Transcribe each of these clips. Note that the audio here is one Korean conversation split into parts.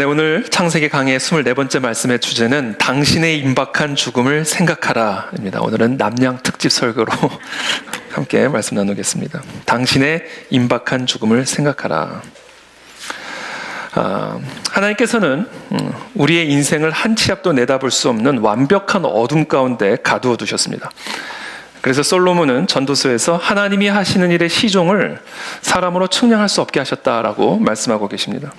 네, 오늘 창세기 강의 24번째 말씀의 주제는 당신의 임박한 죽음을 생각하라입니다. 오늘은 남양 특집 설교로 함께 말씀 나누겠습니다. 당신의 임박한 죽음을 생각하라. 하나님께서는 우리의 인생을 한 치 앞도 내다볼 수 없는 완벽한 어둠 가운데 가두어 두셨습니다. 그래서 솔로몬은 전도서에서 하나님이 하시는 일의 시종을 사람으로 측량할 수 없게 하셨다라고 말씀하고 계십니다.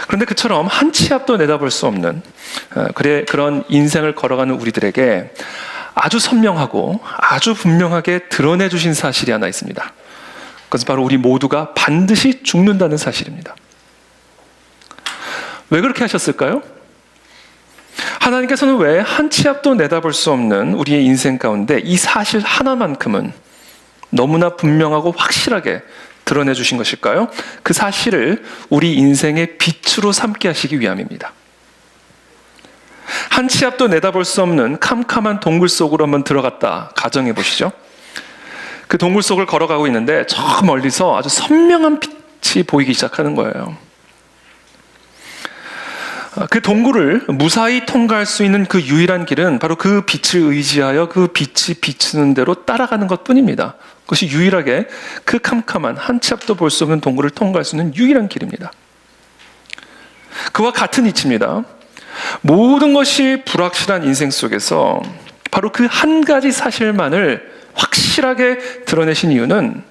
그런데 그처럼 한 치 앞도 내다볼 수 없는 그런 인생을 걸어가는 우리들에게 아주 선명하고 아주 분명하게 드러내 주신 사실이 하나 있습니다. 그것은 바로 우리 모두가 반드시 죽는다는 사실입니다. 왜 그렇게 하셨을까요? 하나님께서는 왜 한 치 앞도 내다볼 수 없는 우리의 인생 가운데 이 사실 하나만큼은 너무나 분명하고 확실하게 드러내 주신 것일까요? 그 사실을 우리 인생의 빛으로 삼게 하시기 위함입니다. 한 치 앞도 내다볼 수 없는 캄캄한 동굴 속으로 한번 들어갔다 가정해 보시죠. 그 동굴 속을 걸어가고 있는데 저 멀리서 아주 선명한 빛이 보이기 시작하는 거예요. 그 동굴을 무사히 통과할 수 있는 그 유일한 길은 바로 그 빛을 의지하여 그 빛이 비추는 대로 따라가는 것뿐입니다. 그것이 유일하게 그 캄캄한 한 치 앞도 볼 수 없는 동굴을 통과할 수 있는 유일한 길입니다. 그와 같은 이치입니다. 모든 것이 불확실한 인생 속에서 바로 그 한 가지 사실만을 확실하게 드러내신 이유는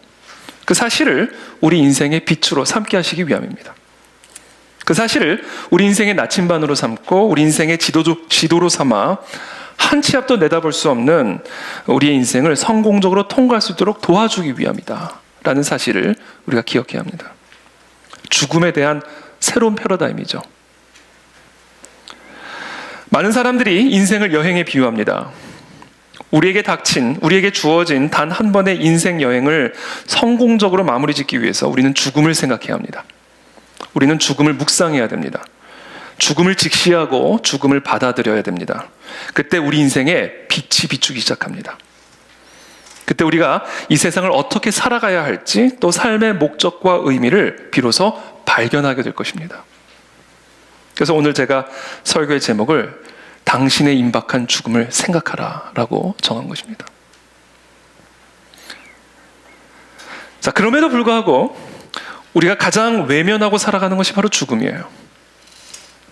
그 사실을 우리 인생의 빛으로 삼게 하시기 위함입니다. 그 사실을 우리 인생의 나침반으로 삼고 우리 인생의 지도로 삼아 한 치 앞도 내다볼 수 없는 우리의 인생을 성공적으로 통과할 수 있도록 도와주기 위함이다 라는 사실을 우리가 기억해야 합니다. 죽음에 대한 새로운 패러다임이죠. 많은 사람들이 인생을 여행에 비유합니다. 우리에게 주어진 단 한 번의 인생 여행을 성공적으로 마무리 짓기 위해서 우리는 죽음을 생각해야 합니다. 우리는 죽음을 묵상해야 됩니다. 죽음을 직시하고 죽음을 받아들여야 됩니다. 그때 우리 인생에 빛이 비추기 시작합니다. 그때 우리가 이 세상을 어떻게 살아가야 할지 또 삶의 목적과 의미를 비로소 발견하게 될 것입니다. 그래서 오늘 제가 설교의 제목을 당신의 임박한 죽음을 생각하라 라고 정한 것입니다. 자, 그럼에도 불구하고 우리가 가장 외면하고 살아가는 것이 바로 죽음이에요.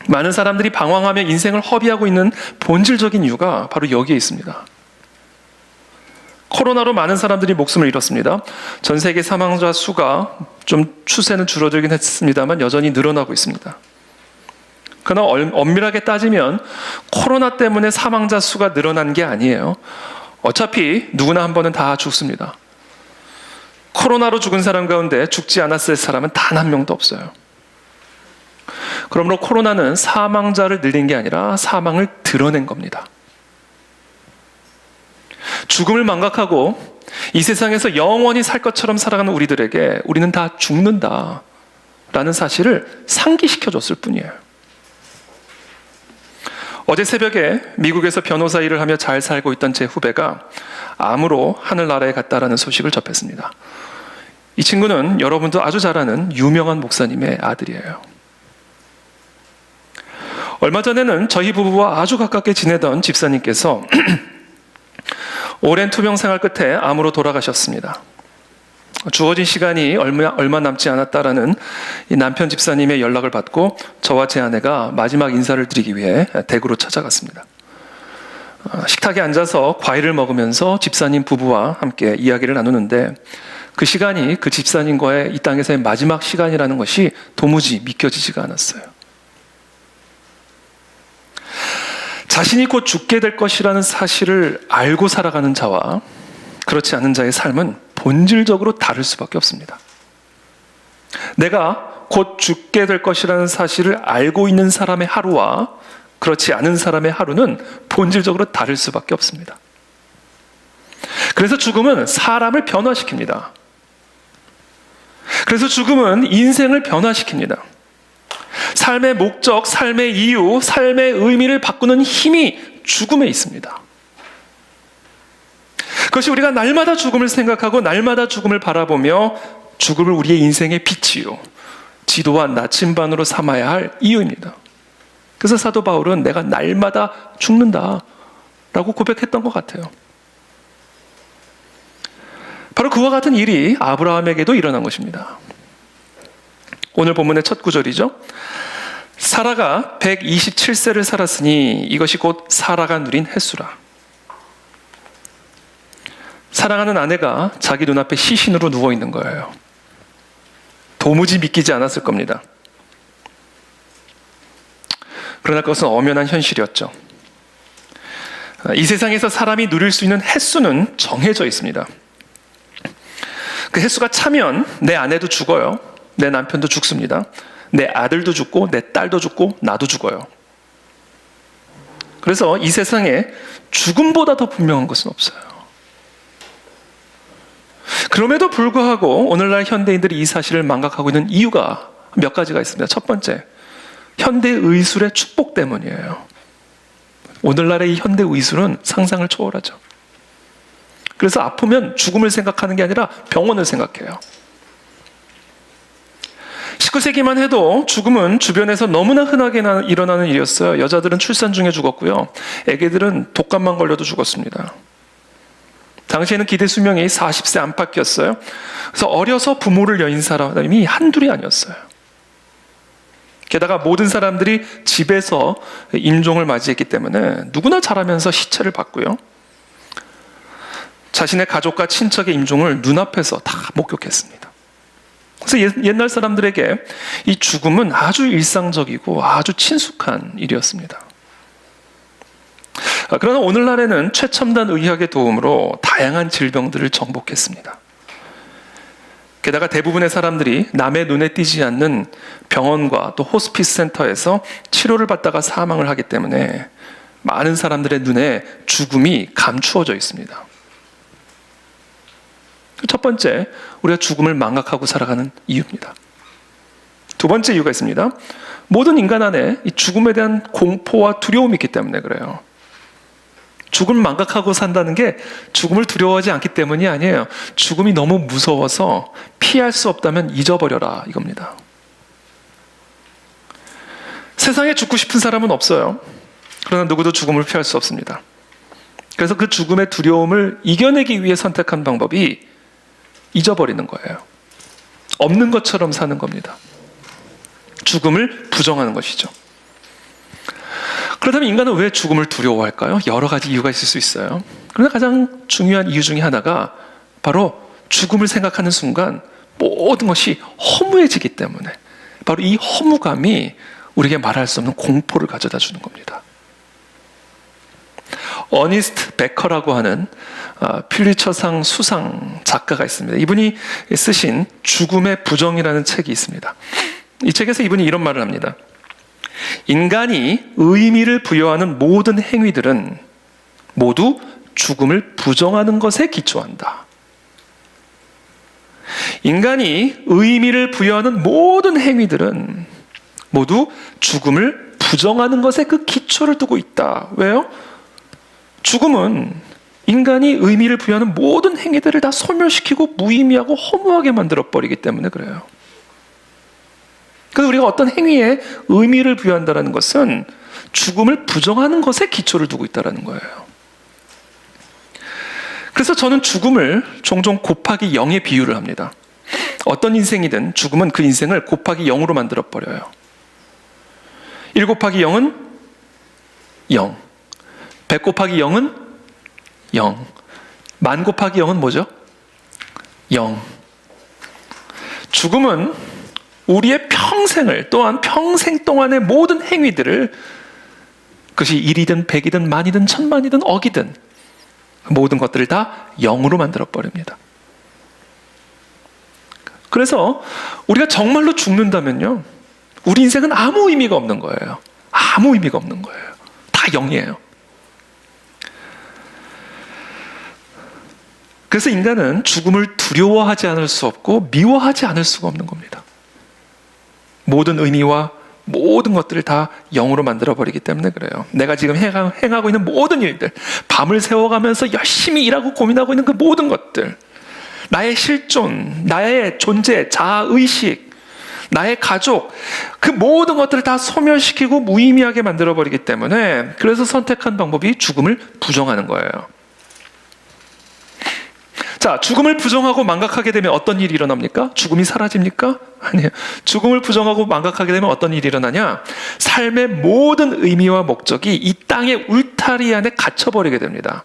많은 사람들이 방황하며 인생을 허비하고 있는 본질적인 이유가 바로 여기에 있습니다. 코로나로 많은 사람들이 목숨을 잃었습니다. 전 세계 사망자 수가 좀 추세는 줄어들긴 했습니다만 여전히 늘어나고 있습니다. 그러나 엄밀하게 따지면 코로나 때문에 사망자 수가 늘어난 게 아니에요. 어차피 누구나 한 번은 다 죽습니다. 코로나로 죽은 사람 가운데 죽지 않았을 사람은 단 한 명도 없어요. 그러므로 코로나는 사망자를 늘린 게 아니라 사망을 드러낸 겁니다. 죽음을 망각하고 이 세상에서 영원히 살 것처럼 살아가는 우리들에게 우리는 다 죽는다라는 사실을 상기시켜줬을 뿐이에요. 어제 새벽에 미국에서 변호사 일을 하며 잘 살고 있던 제 후배가 암으로 하늘나라에 갔다라는 소식을 접했습니다. 이 친구는 여러분도 아주 잘 아는 유명한 목사님의 아들이에요. 얼마 전에는 저희 부부와 아주 가깝게 지내던 집사님께서 오랜 투병 생활 끝에 암으로 돌아가셨습니다. 주어진 시간이 얼마 남지 않았다라는 이 남편 집사님의 연락을 받고 저와 제 아내가 마지막 인사를 드리기 위해 대구로 찾아갔습니다. 식탁에 앉아서 과일을 먹으면서 집사님 부부와 함께 이야기를 나누는데 그 시간이 그 집사님과의 이 땅에서의 마지막 시간이라는 것이 도무지 믿겨지지가 않았어요. 자신이 곧 죽게 될 것이라는 사실을 알고 살아가는 자와 그렇지 않은 자의 삶은 본질적으로 다를 수밖에 없습니다. 내가 곧 죽게 될 것이라는 사실을 알고 있는 사람의 하루와 그렇지 않은 사람의 하루는 본질적으로 다를 수밖에 없습니다. 그래서 죽음은 사람을 변화시킵니다. 그래서 죽음은 인생을 변화시킵니다. 삶의 목적, 삶의 이유, 삶의 의미를 바꾸는 힘이 죽음에 있습니다. 그것이 우리가 날마다 죽음을 생각하고 날마다 죽음을 바라보며 죽음을 우리의 인생의 빛이요 지도와 나침반으로 삼아야 할 이유입니다. 그래서 사도 바울은 내가 날마다 죽는다라고 고백했던 것 같아요. 바로 그와 같은 일이 아브라함에게도 일어난 것입니다. 오늘 본문의 첫 구절이죠. 사라가 127세를 살았으니 이것이 곧 사라가 누린 횟수라. 사랑하는 아내가 자기 눈앞에 시신으로 누워있는 거예요. 도무지 믿기지 않았을 겁니다. 그러나 그것은 엄연한 현실이었죠. 이 세상에서 사람이 누릴 수 있는 횟수는 정해져 있습니다. 그 횟수가 차면 내 아내도 죽어요. 내 남편도 죽습니다. 내 아들도 죽고 내 딸도 죽고 나도 죽어요. 그래서 이 세상에 죽음보다 더 분명한 것은 없어요. 그럼에도 불구하고 오늘날 현대인들이 이 사실을 망각하고 있는 이유가 몇 가지가 있습니다. 첫 번째, 현대의술의 축복 때문이에요. 오늘날의 이 현대의술은 상상을 초월하죠. 그래서 아프면 죽음을 생각하는 게 아니라 병원을 생각해요. 19세기만 해도 죽음은 주변에서 너무나 흔하게 일어나는 일이었어요. 여자들은 출산 중에 죽었고요. 애기들은 독감만 걸려도 죽었습니다. 당시에는 기대 수명이 40세 안팎이었어요. 그래서 어려서 부모를 여인 사람이 한둘이 아니었어요. 게다가 모든 사람들이 집에서 임종을 맞이했기 때문에 누구나 자라면서 시체를 봤고요. 자신의 가족과 친척의 임종을 눈앞에서 다 목격했습니다. 그래서 옛날 사람들에게 이 죽음은 아주 일상적이고 아주 친숙한 일이었습니다. 그러나 오늘날에는 최첨단 의학의 도움으로 다양한 질병들을 정복했습니다. 게다가 대부분의 사람들이 남의 눈에 띄지 않는 병원과 또 호스피스 센터에서 치료를 받다가 사망을 하기 때문에 많은 사람들의 눈에 죽음이 감추어져 있습니다. 첫 번째, 우리가 죽음을 망각하고 살아가는 이유입니다. 두 번째 이유가 있습니다. 모든 인간 안에 이 죽음에 대한 공포와 두려움이 있기 때문에 그래요. 죽음을 망각하고 산다는 게 죽음을 두려워하지 않기 때문이 아니에요. 죽음이 너무 무서워서 피할 수 없다면 잊어버려라 이겁니다. 세상에 죽고 싶은 사람은 없어요. 그러나 누구도 죽음을 피할 수 없습니다. 그래서 그 죽음의 두려움을 이겨내기 위해 선택한 방법이 잊어버리는 거예요. 없는 것처럼 사는 겁니다. 죽음을 부정하는 것이죠. 그렇다면 인간은 왜 죽음을 두려워할까요? 여러 가지 이유가 있을 수 있어요. 그러나 가장 중요한 이유 중에 하나가 바로 죽음을 생각하는 순간 모든 것이 허무해지기 때문에 바로 이 허무감이 우리에게 말할 수 없는 공포를 가져다 주는 겁니다. 어니스트 베커라고 하는 퓰리처상 수상 작가가 있습니다. 이분이 쓰신 죽음의 부정이라는 책이 있습니다. 이 책에서 이분이 이런 말을 합니다. 인간이 의미를 부여하는 모든 행위들은 모두 죽음을 부정하는 것에 기초한다. 인간이 의미를 부여하는 모든 행위들은 모두 죽음을 부정하는 것에 그 기초를 두고 있다. 왜요? 죽음은 인간이 의미를 부여하는 모든 행위들을 다 소멸시키고 무의미하고 허무하게 만들어버리기 때문에 그래요. 그래서 우리가 어떤 행위에 의미를 부여한다는 것은 죽음을 부정하는 것에 기초를 두고 있다는 거예요. 그래서 저는 죽음을 종종 곱하기 0에 비유를 합니다. 어떤 인생이든 죽음은 그 인생을 곱하기 0으로 만들어버려요. 1 곱하기 0은 0. 100 곱하기 0은 0. 10,000 곱하기 0은 뭐죠? 0. 죽음은 우리의 평생을 또한 평생 동안의 모든 행위들을 그것이 1이든 100이든 10,000이든 10,000,000이든 억이든 모든 것들을 다 0으로 만들어버립니다. 그래서 우리가 정말로 죽는다면요, 우리 인생은 아무 의미가 없는 거예요. 아무 의미가 없는 거예요. 다 0이에요. 그래서 인간은 죽음을 두려워하지 않을 수 없고 미워하지 않을 수가 없는 겁니다. 모든 의미와 모든 것들을 다 0으로 만들어버리기 때문에 그래요. 내가 지금 행하고 있는 모든 일들, 밤을 새워가면서 열심히 일하고 고민하고 있는 그 모든 것들, 나의 실존, 나의 존재, 자아의식, 나의 가족, 그 모든 것들을 다 소멸시키고 무의미하게 만들어버리기 때문에 그래서 선택한 방법이 죽음을 부정하는 거예요. 자, 죽음을 부정하고 망각하게 되면 어떤 일이 일어납니까? 죽음이 사라집니까? 아니에요. 죽음을 부정하고 망각하게 되면 어떤 일이 일어나냐? 삶의 모든 의미와 목적이 이 땅의 울타리 안에 갇혀버리게 됩니다.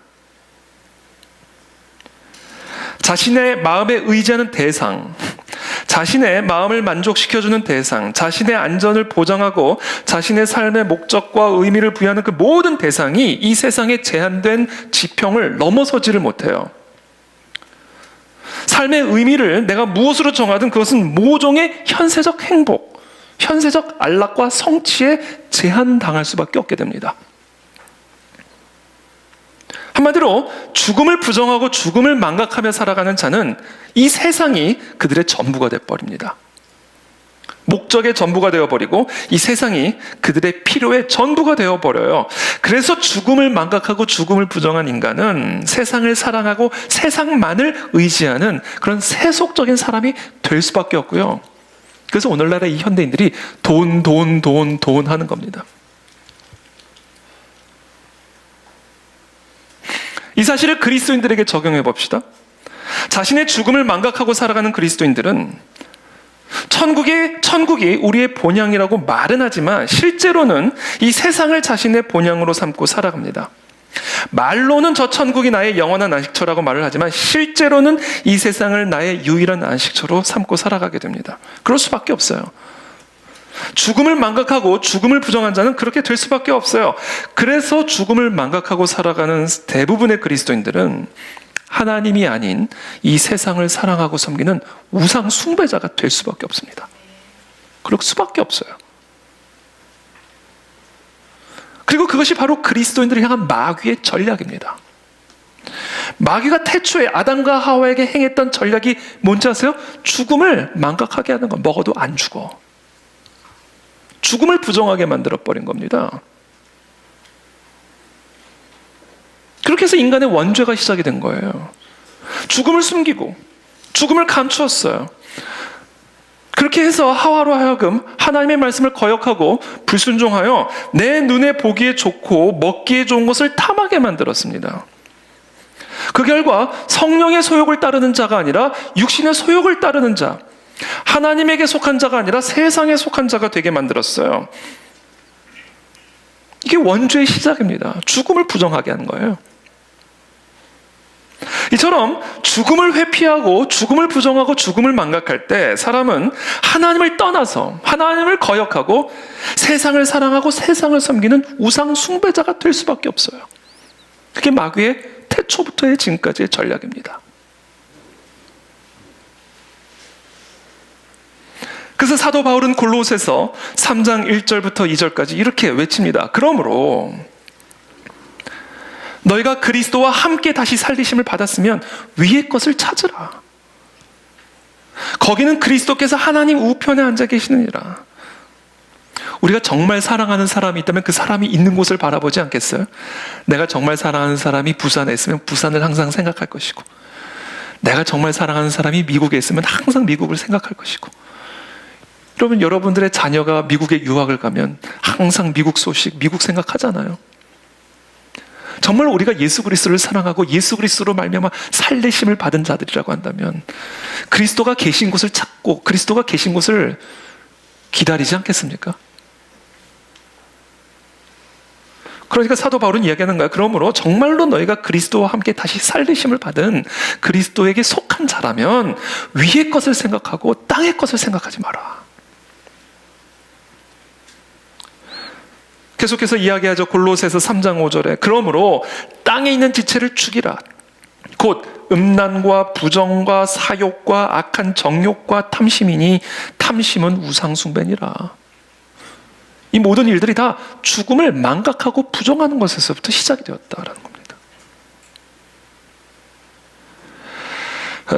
자신의 마음에 의지하는 대상, 자신의 마음을 만족시켜주는 대상, 자신의 안전을 보장하고 자신의 삶의 목적과 의미를 부여하는 그 모든 대상이 이 세상의 제한된 지평을 넘어서지를 못해요. 삶의 의미를 내가 무엇으로 정하든 그것은 모종의 현세적 행복, 현세적 안락과 성취에 제한당할 수밖에 없게 됩니다. 한마디로 죽음을 부정하고 죽음을 망각하며 살아가는 자는 이 세상이 그들의 전부가 되어버립니다. 목적의 전부가 되어버리고 이 세상이 그들의 필요의 전부가 되어버려요. 그래서 죽음을 망각하고 죽음을 부정한 인간은 세상을 사랑하고 세상만을 의지하는 그런 세속적인 사람이 될 수밖에 없고요. 그래서 오늘날의 이 현대인들이 돈 하는 겁니다. 이 사실을 그리스도인들에게 적용해 봅시다. 자신의 죽음을 망각하고 살아가는 그리스도인들은 천국이 우리의 본향이라고 말은 하지만 실제로는 이 세상을 자신의 본향으로 삼고 살아갑니다. 말로는 저 천국이 나의 영원한 안식처라고 말을 하지만 실제로는 이 세상을 나의 유일한 안식처로 삼고 살아가게 됩니다. 그럴 수밖에 없어요. 죽음을 망각하고 죽음을 부정한 자는 그렇게 될 수밖에 없어요. 그래서 죽음을 망각하고 살아가는 대부분의 그리스도인들은 하나님이 아닌 이 세상을 사랑하고 섬기는 우상 숭배자가 될 수밖에 없습니다. 그럴 수밖에 없어요. 그리고 그것이 바로 그리스도인들을 향한 마귀의 전략입니다. 마귀가 태초에 아담과 하와에게 행했던 전략이 뭔지 아세요? 죽음을 망각하게 하는 거. 먹어도 안 죽어. 죽음을 부정하게 만들어버린 겁니다. 그렇게 해서 인간의 원죄가 시작이 된 거예요. 죽음을 숨기고 죽음을 감추었어요. 그렇게 해서 하와로 하여금 하나님의 말씀을 거역하고 불순종하여 내 눈에 보기에 좋고 먹기에 좋은 것을 탐하게 만들었습니다. 그 결과 성령의 소욕을 따르는 자가 아니라 육신의 소욕을 따르는 자, 하나님에게 속한 자가 아니라 세상에 속한 자가 되게 만들었어요. 이게 원죄의 시작입니다. 죽음을 부정하게 하는 거예요. 이처럼 죽음을 회피하고 죽음을 부정하고 죽음을 망각할 때 사람은 하나님을 떠나서 하나님을 거역하고 세상을 사랑하고 세상을 섬기는 우상 숭배자가 될 수밖에 없어요. 그게 마귀의 태초부터의 지금까지의 전략입니다. 그래서 사도 바울은 골로새서 3장 1절부터 2절까지 이렇게 외칩니다. 그러므로 너희가 그리스도와 함께 다시 살리심을 받았으면 위의 것을 찾으라. 거기는 그리스도께서 하나님 우편에 앉아 계시느니라. 우리가 정말 사랑하는 사람이 있다면 그 사람이 있는 곳을 바라보지 않겠어요? 내가 정말 사랑하는 사람이 부산에 있으면 부산을 항상 생각할 것이고, 내가 정말 사랑하는 사람이 미국에 있으면 항상 미국을 생각할 것이고, 여러분, 여러분들의 자녀가 미국에 유학을 가면 항상 미국 소식, 미국 생각하잖아요. 정말 우리가 예수 그리스도를 사랑하고 예수 그리스도로 말미암아 살리심을 받은 자들이라고 한다면 그리스도가 계신 곳을 찾고 그리스도가 계신 곳을 기다리지 않겠습니까? 그러니까 사도 바울은 이야기하는 거야. 그러므로 정말로 너희가 그리스도와 함께 다시 살리심을 받은 그리스도에게 속한 자라면 위의 것을 생각하고 땅의 것을 생각하지 마라. 계속해서 이야기하죠. 골로새서 3장 5절에 그러므로 땅에 있는 지체를 죽이라. 곧 음란과 부정과 사욕과 악한 정욕과 탐심이니 탐심은 우상숭배니라. 이 모든 일들이 다 죽음을 망각하고 부정하는 것에서부터 시작이 되었다라는 겁니다.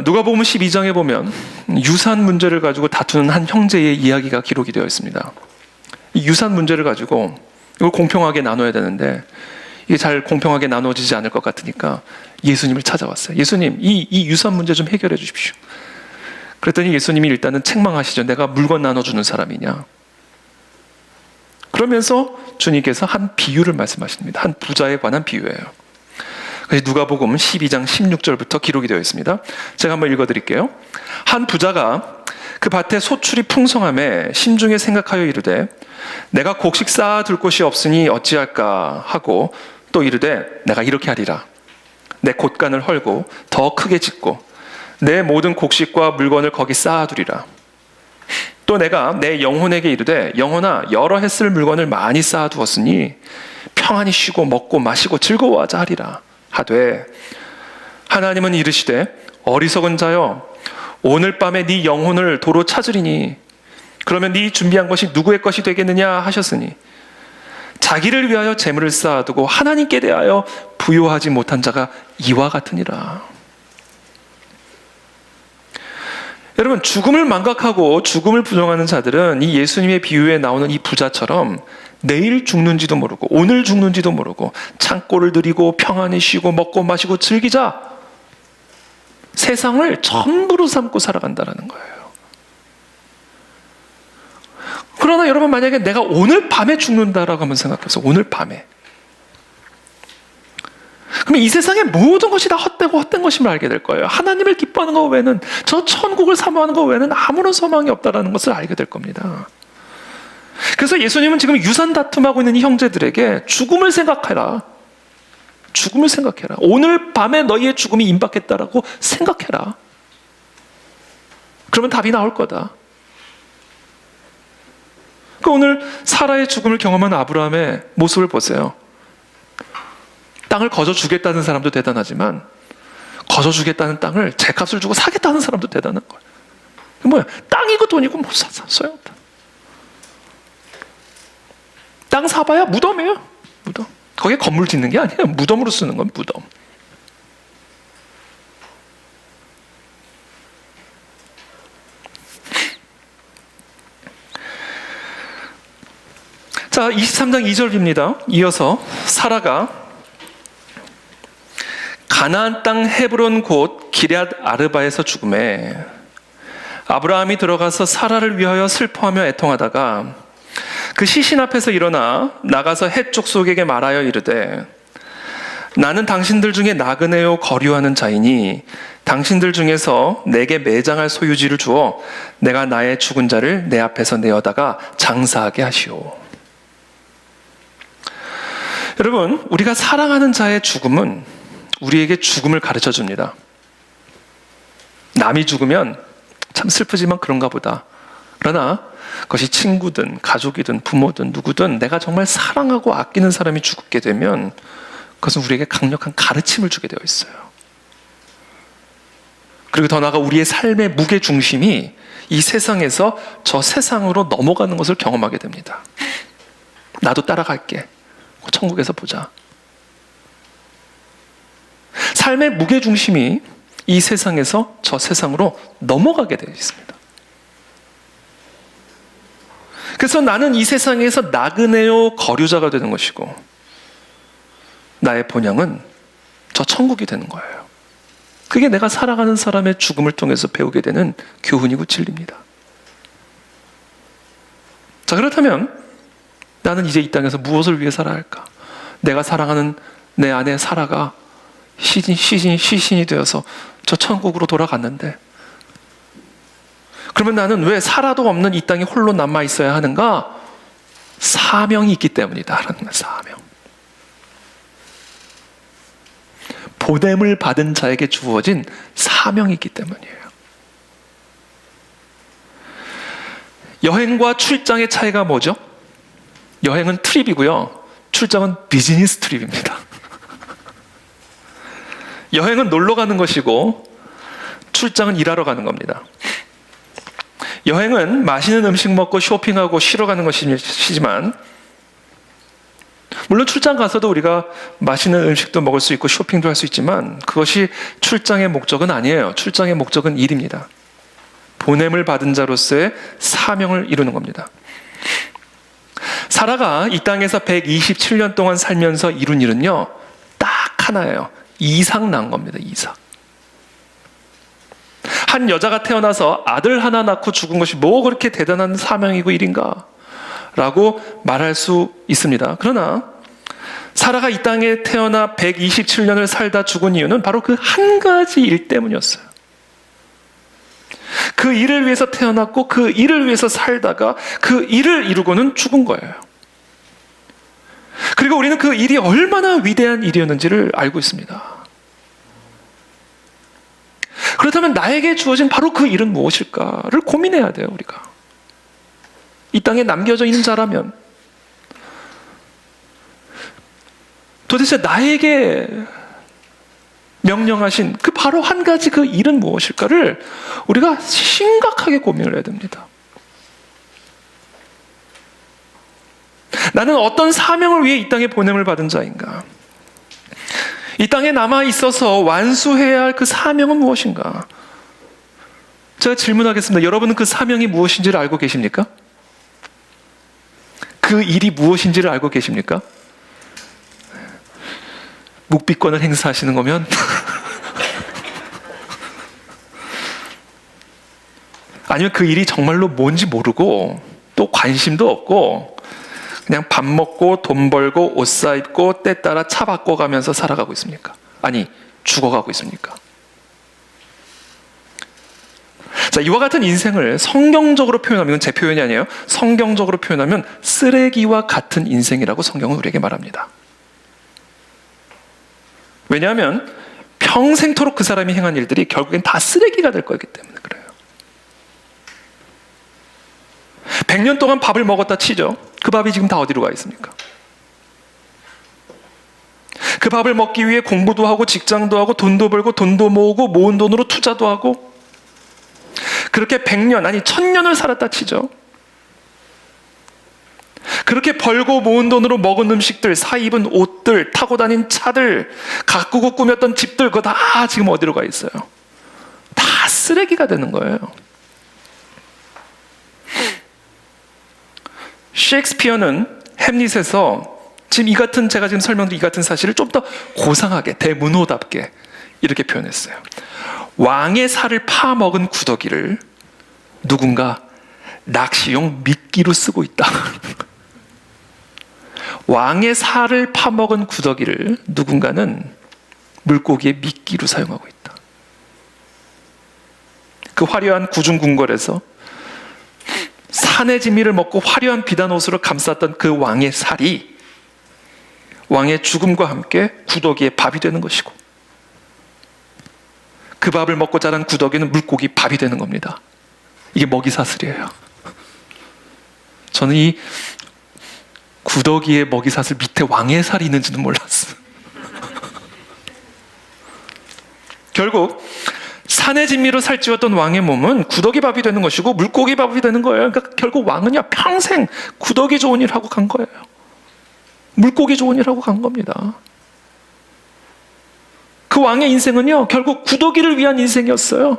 누가복음 12장에 보면 유산 문제를 가지고 다투는 한 형제의 이야기가 기록이 되어 있습니다. 이 유산 문제를 가지고 이걸 공평하게 나눠야 되는데 이게 잘 공평하게 나눠지지 않을 것 같으니까 예수님을 찾아왔어요. 예수님, 이 유산 문제 좀 해결해 주십시오. 그랬더니 예수님이 일단은 책망하시죠. 내가 물건 나눠주는 사람이냐. 그러면서 주님께서 한 비유를 말씀하십니다. 한 부자에 관한 비유예요. 그래서 누가복음 12장 16절부터 기록이 되어 있습니다. 제가 한번 읽어드릴게요. 한 부자가 그 밭에 소출이 풍성함에 심중에 생각하여 이르되 내가 곡식 쌓아둘 곳이 없으니 어찌할까 하고 또 이르되 내가 이렇게 하리라. 내 곳간을 헐고 더 크게 짓고 내 모든 곡식과 물건을 거기 쌓아두리라. 또 내가 내 영혼에게 이르되 영혼아 여러 해 쓸 물건을 많이 쌓아두었으니 평안히 쉬고 먹고 마시고 즐거워하자 하리라. 하되 하나님은 이르시되 어리석은 자여 오늘 밤에 네 영혼을 도로 찾으리니 그러면 네 준비한 것이 누구의 것이 되겠느냐 하셨으니 자기를 위하여 재물을 쌓아두고 하나님께 대하여 부요하지 못한 자가 이와 같으니라. 여러분, 죽음을 망각하고 죽음을 부정하는 자들은 이 예수님의 비유에 나오는 이 부자처럼 내일 죽는지도 모르고 오늘 죽는지도 모르고 창고를 들이고 평안히 쉬고 먹고 마시고 즐기자, 세상을 전부로 삼고 살아간다는 거예요. 그러나 여러분, 만약에 내가 오늘 밤에 죽는다라고 한번 생각해서 오늘 밤에, 그러면 이 세상의 모든 것이 다 헛되고 헛된 것임을 알게 될 거예요. 하나님을 기뻐하는 것 외에는, 저 천국을 사모하는 것 외에는 아무런 소망이 없다는 것을 알게 될 겁니다. 그래서 예수님은 지금 유산 다툼하고 있는 이 형제들에게 죽음을 생각해라. 죽음을 생각해라. 오늘 밤에 너희의 죽음이 임박했다라고 생각해라. 그러면 답이 나올 거다. 그러니까 오늘 사라의 죽음을 경험한 아브라함의 모습을 보세요. 땅을 거저 주겠다는 사람도 대단하지만 거저 주겠다는 땅을 제값을 주고 사겠다는 사람도 대단한 거예요. 뭐야? 땅이고 돈이고 뭐 소용없다. 땅 사봐야 무덤이에요. 무덤. 거기에 건물 짓는 게 아니에요. 무덤으로 쓰는 건 무덤. 자, 23장 2절입니다. 이어서 사라가 가나안 땅 헤브론 곧 기럇 아르바에서 죽음에 아브라함이 들어가서 사라를 위하여 슬퍼하며 애통하다가 그 시신 앞에서 일어나 나가서 헷 족속에게 말하여 이르되 나는 당신들 중에 나그네요 거류하는 자이니 당신들 중에서 내게 매장할 소유지를 주어 내가 나의 죽은 자를 내 앞에서 내어다가 장사하게 하시오. 여러분, 우리가 사랑하는 자의 죽음은 우리에게 죽음을 가르쳐 줍니다. 남이 죽으면 참 슬프지만 그런가 보다. 그러나 그것이 친구든 가족이든 부모든 누구든 내가 정말 사랑하고 아끼는 사람이 죽게 되면 그것은 우리에게 강력한 가르침을 주게 되어 있어요. 그리고 더 나아가 우리의 삶의 무게중심이 이 세상에서 저 세상으로 넘어가는 것을 경험하게 됩니다. 나도 따라갈게. 천국에서 보자. 삶의 무게중심이 이 세상에서 저 세상으로 넘어가게 되어 있습니다. 그래서 나는 이 세상에서 나그네요 거류자가 되는 것이고 나의 본향은 저 천국이 되는 거예요. 그게 내가 살아가는 사람의 죽음을 통해서 배우게 되는 교훈이고 진리입니다. 자, 그렇다면 나는 이제 이 땅에서 무엇을 위해 살아야 할까? 내가 사랑하는 내 아내 사라가 시신이 되어서 저 천국으로 돌아갔는데 그러면 나는 왜 사라도 없는 이 땅에 홀로 남아 있어야 하는가? 사명이 있기 때문이다. 라는 거예요. 사명. 보냄을 받은 자에게 주어진 사명이 있기 때문이에요. 여행과 출장의 차이가 뭐죠? 여행은 트립이고요. 출장은 비즈니스 트립입니다. 여행은 놀러 가는 것이고 출장은 일하러 가는 겁니다. 여행은 맛있는 음식 먹고 쇼핑하고 쉬러 가는 것이지만 물론 출장 가서도 우리가 맛있는 음식도 먹을 수 있고 쇼핑도 할 수 있지만 그것이 출장의 목적은 아니에요. 출장의 목적은 일입니다. 보냄을 받은 자로서의 사명을 이루는 겁니다. 사라가 이 땅에서 127년 동안 살면서 이룬 일은요, 딱 하나예요. 이삭 낳은 겁니다. 이삭. 한 여자가 태어나서 아들 하나 낳고 죽은 것이 뭐 그렇게 대단한 사명이고 일인가? 라고 말할 수 있습니다. 그러나 사라가 이 땅에 태어나 127년을 살다 죽은 이유는 바로 그 한 가지 일 때문이었어요. 그 일을 위해서 태어났고 그 일을 위해서 살다가 그 일을 이루고는 죽은 거예요. 그리고 우리는 그 일이 얼마나 위대한 일이었는지를 알고 있습니다. 그렇다면 나에게 주어진 바로 그 일은 무엇일까를 고민해야 돼요, 우리가. 이 땅에 남겨져 있는 자라면 도대체 나에게 명령하신 그 바로 한 가지 그 일은 무엇일까를 우리가 심각하게 고민을 해야 됩니다. 나는 어떤 사명을 위해 이 땅에 보냄을 받은 자인가? 이 땅에 남아 있어서 완수해야 할 그 사명은 무엇인가? 제가 질문하겠습니다. 여러분은 그 사명이 무엇인지를 알고 계십니까? 그 일이 무엇인지를 알고 계십니까? 묵비권을 행사하시는 거면 아니면 그 일이 정말로 뭔지 모르고 또 관심도 없고 그냥 밥 먹고 돈 벌고 옷 사입고 때 따라 차 바꿔가면서 살아가고 있습니까? 아니, 죽어가고 있습니까? 자, 이와 같은 인생을 성경적으로 표현하면, 이건 제 표현이 아니에요. 성경적으로 표현하면 쓰레기와 같은 인생이라고 성경은 우리에게 말합니다. 왜냐하면 평생토록 그 사람이 행한 일들이 결국엔 다 쓰레기가 될 거기 때문에 그래요. 100년 동안 밥을 먹었다 치죠. 그 밥이 지금 다 어디로 가 있습니까? 그 밥을 먹기 위해 공부도 하고 직장도 하고 돈도 벌고 돈도 모으고 모은 돈으로 투자도 하고 그렇게 100년 아니 1000년을 살았다 치죠. 그렇게 벌고 모은 돈으로 먹은 음식들, 사 입은 옷들, 타고 다닌 차들, 가꾸고 꾸몄던 집들, 그거 다 지금 어디로 가 있어요? 다 쓰레기가 되는 거예요. 셰익스피어는 햄릿에서 지금 이 같은, 제가 지금 설명드린 이 같은 사실을 좀 더 고상하게, 대문호답게 이렇게 표현했어요. 왕의 살을 파먹은 구더기를 누군가 낚시용 미끼로 쓰고 있다. 왕의 살을 파먹은 구더기를 누군가는 물고기의 미끼로 사용하고 있다. 그 화려한 구중궁궐에서 산의 진미를 먹고 화려한 비단 옷으로 감쌌던 그 왕의 살이 왕의 죽음과 함께 구더기의 밥이 되는 것이고 그 밥을 먹고 자란 구더기는 물고기 밥이 되는 겁니다. 이게 먹이사슬이에요. 저는 이 구더기의 먹이사슬 밑에 왕의 살이 있는지는 몰랐어요. 결국 산의 진미로 살찌웠던 왕의 몸은 구더기 밥이 되는 것이고 물고기 밥이 되는 거예요. 그러니까 결국 왕은요 평생 구더기 좋은 일 하고 간 거예요. 물고기 좋은 일 하고 간 겁니다. 그 왕의 인생은요 결국 구더기를 위한 인생이었어요.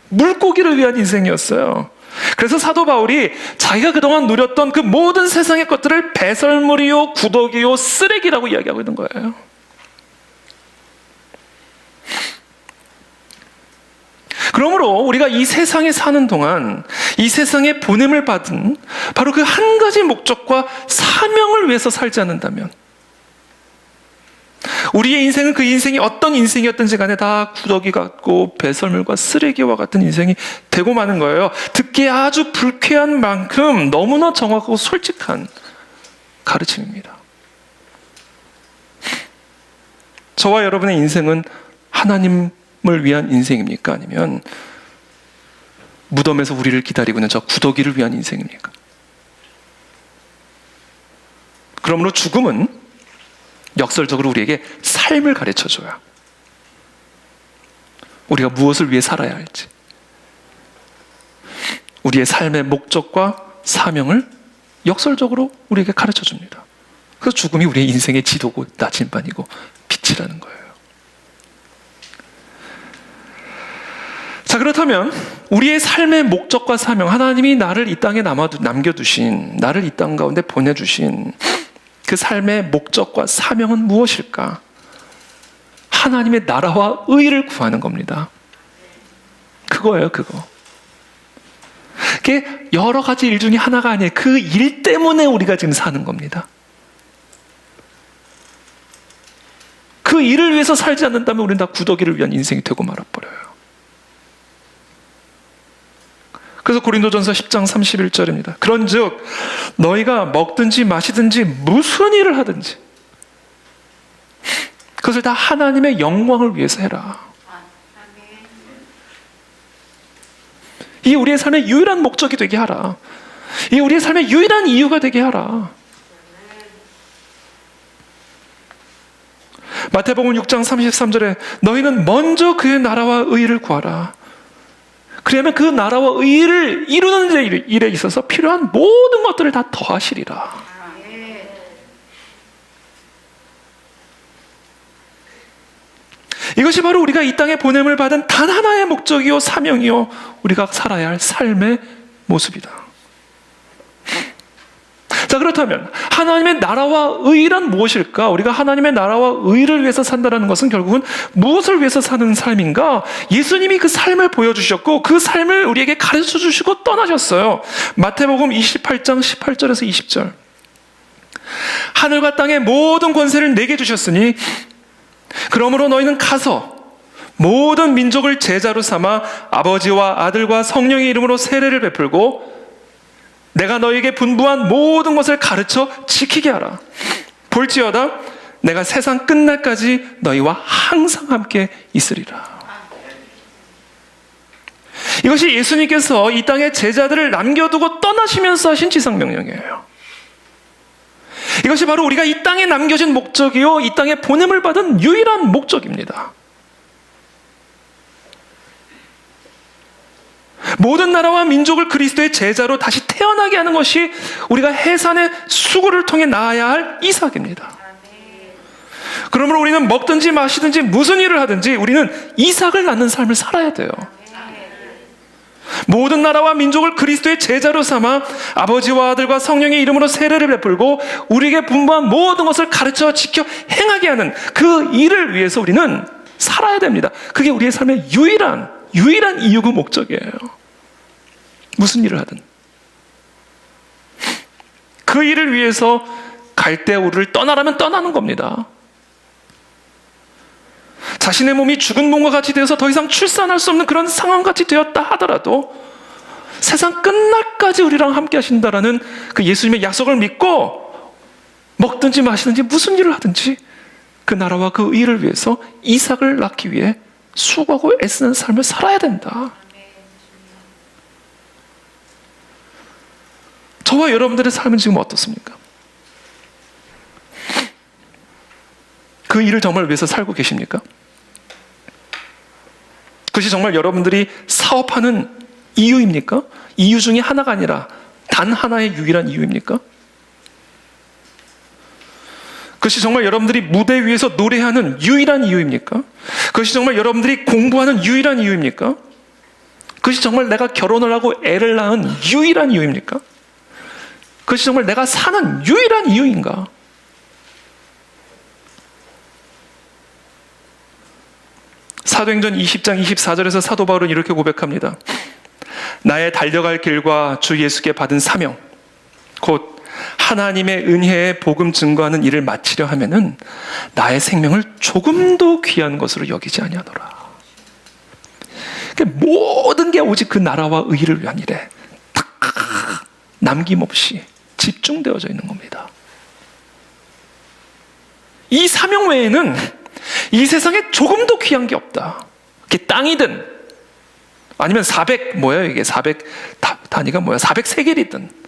물고기를 위한 인생이었어요. 그래서 사도 바울이 자기가 그동안 누렸던 그 모든 세상의 것들을 배설물이요 구더기요 쓰레기라고 이야기하고 있는 거예요. 그러므로 우리가 이 세상에 사는 동안 이 세상에 보냄을 받은 바로 그 한 가지 목적과 사명을 위해서 살지 않는다면 우리의 인생은 그 인생이 어떤 인생이었든지 간에 다 구더기 같고 배설물과 쓰레기와 같은 인생이 되고 마는 거예요. 듣기에 아주 불쾌한 만큼 너무나 정확하고 솔직한 가르침입니다. 저와 여러분의 인생은 하나님을 위한 인생입니까? 아니면 무덤에서 우리를 기다리고 있는 저 구더기를 위한 인생입니까? 그러므로 죽음은 역설적으로 우리에게 삶을 가르쳐줘요. 우리가 무엇을 위해 살아야 할지, 우리의 삶의 목적과 사명을 역설적으로 우리에게 가르쳐줍니다. 그래서 죽음이 우리의 인생의 지도고 나침반이고 빛이라는 거예요. 자, 그렇다면 우리의 삶의 목적과 사명, 하나님이 나를 이 땅에 남겨두신, 나를 이 땅 가운데 보내주신 그 삶의 목적과 사명은 무엇일까? 하나님의 나라와 의를 구하는 겁니다. 그거예요, 그거. 그게 여러 가지 일 중에 하나가 아니에요. 그 일 때문에 우리가 지금 사는 겁니다. 그 일을 위해서 살지 않는다면 우리는 다 구더기를 위한 인생이 되고 말아버려요. 그래서 고린도전서 10장 31절입니다. 그런즉 너희가 먹든지 마시든지 무슨 일을 하든지 그것을 다 하나님의 영광을 위해서 해라. 이게 우리의 삶의 유일한 목적이 되게 하라. 이게 우리의 삶의 유일한 이유가 되게 하라. 마태복음 6장 33절에 너희는 먼저 그의 나라와 의를 구하라. 그러면 그 나라와 의를 이루는 일에 있어서 필요한 모든 것들을 다 더하시리라. 이것이 바로 우리가 이 땅에 보냄을 받은 단 하나의 목적이요 사명이요 우리가 살아야 할 삶의 모습이다. 자, 그렇다면 하나님의 나라와 의란 무엇일까? 우리가 하나님의 나라와 의를 위해서 산다는 것은 결국은 무엇을 위해서 사는 삶인가? 예수님이 그 삶을 보여주셨고 그 삶을 우리에게 가르쳐 주시고 떠나셨어요. 마태복음 28장 18절에서 20절. 하늘과 땅의 모든 권세를 내게 주셨으니 그러므로 너희는 가서 모든 민족을 제자로 삼아 아버지와 아들과 성령의 이름으로 세례를 베풀고 내가 너희에게 분부한 모든 것을 가르쳐 지키게 하라. 볼지어다 내가 세상 끝날까지 너희와 항상 함께 있으리라. 이것이 예수님께서 이 땅에 제자들을 남겨두고 떠나시면서 하신 지상명령이에요. 이것이 바로 우리가 이 땅에 남겨진 목적이요 이 땅에 보냄을 받은 유일한 목적입니다. 모든 나라와 민족을 그리스도의 제자로 다시 태어나게 하는 것이 우리가 해산의 수고를 통해 나아야 할 이삭입니다. 그러므로 우리는 먹든지 마시든지 무슨 일을 하든지 우리는 이삭을 낳는 삶을 살아야 돼요. 모든 나라와 민족을 그리스도의 제자로 삼아 아버지와 아들과 성령의 이름으로 세례를 베풀고 우리에게 분부한 모든 것을 가르쳐 지켜 행하게 하는 그 일을 위해서 우리는 살아야 됩니다. 그게 우리의 삶의 유일한 이유고 목적이에요. 무슨 일을 하든 그 일을 위해서 갈대 우르를 떠나라면 떠나는 겁니다. 자신의 몸이 죽은 몸과 같이 되어서 더 이상 출산할 수 없는 그런 상황같이 되었다 하더라도 세상 끝날까지 우리랑 함께 하신다라는 그 예수님의 약속을 믿고 먹든지 마시든지 무슨 일을 하든지 그 나라와 그 의를 위해서 이삭을 낳기 위해 수고하고 애쓰는 삶을 살아야 된다. 저와 여러분들의 삶은 지금 어떻습니까? 그 일을 정말 위해서 살고 계십니까? 그것이 정말 여러분들이 사업하는 이유입니까? 이유 중에 하나가 아니라 단 하나의 유일한 이유입니까? 그것이 정말 여러분들이 무대 위에서 노래하는 유일한 이유입니까? 그것이 정말 여러분들이 공부하는 유일한 이유입니까? 그것이 정말 내가 결혼을 하고 애를 낳은 유일한 이유입니까? 그것이 정말 내가 사는 유일한 이유인가? 사도행전 20장 24절에서 사도 바울은 이렇게 고백합니다. 나의 달려갈 길과 주 예수께 받은 사명 곧 하나님의 은혜의 복음 증거하는 일을 마치려 하면은 나의 생명을 조금도 귀한 것으로 여기지 아니하노라. 모든 게 오직 그 나라와 의를 위한 일에 딱 남김없이 집중되어져 있는 겁니다. 이 사명 외에는 이 세상에 조금도 귀한 게 없다. 이게 땅이든 아니면 400 뭐예요 이게 400 단위가 뭐야 400세겔이든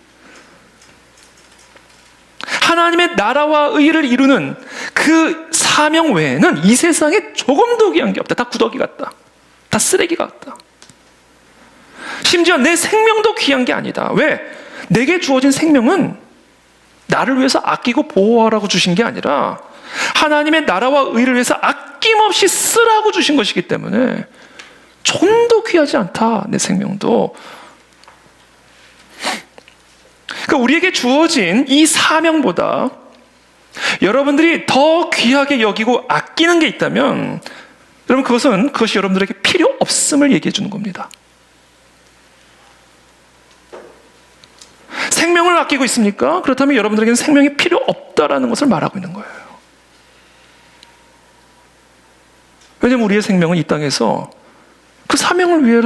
하나님의 나라와 의를 이루는 그 사명 외에는 이 세상에 조금도 귀한 게 없다. 다 구더기 같다. 다 쓰레기 같다. 심지어 내 생명도 귀한 게 아니다. 왜? 내게 주어진 생명은 나를 위해서 아끼고 보호하라고 주신 게 아니라 하나님의 나라와 의를 위해서 아낌없이 쓰라고 주신 것이기 때문에 조금도 귀하지 않다. 내 생명도. 그러니까 우리에게 주어진 이 사명보다 여러분들이 더 귀하게 여기고 아끼는 게 있다면 여러분 그것이 여러분들에게 필요 없음을 얘기해 주는 겁니다. 생명을 아끼고 있습니까? 그렇다면 여러분들에게는 생명이 필요 없다라는 것을 말하고 있는 거예요. 왜냐하면 우리의 생명은 이 땅에서 그 사명을 위해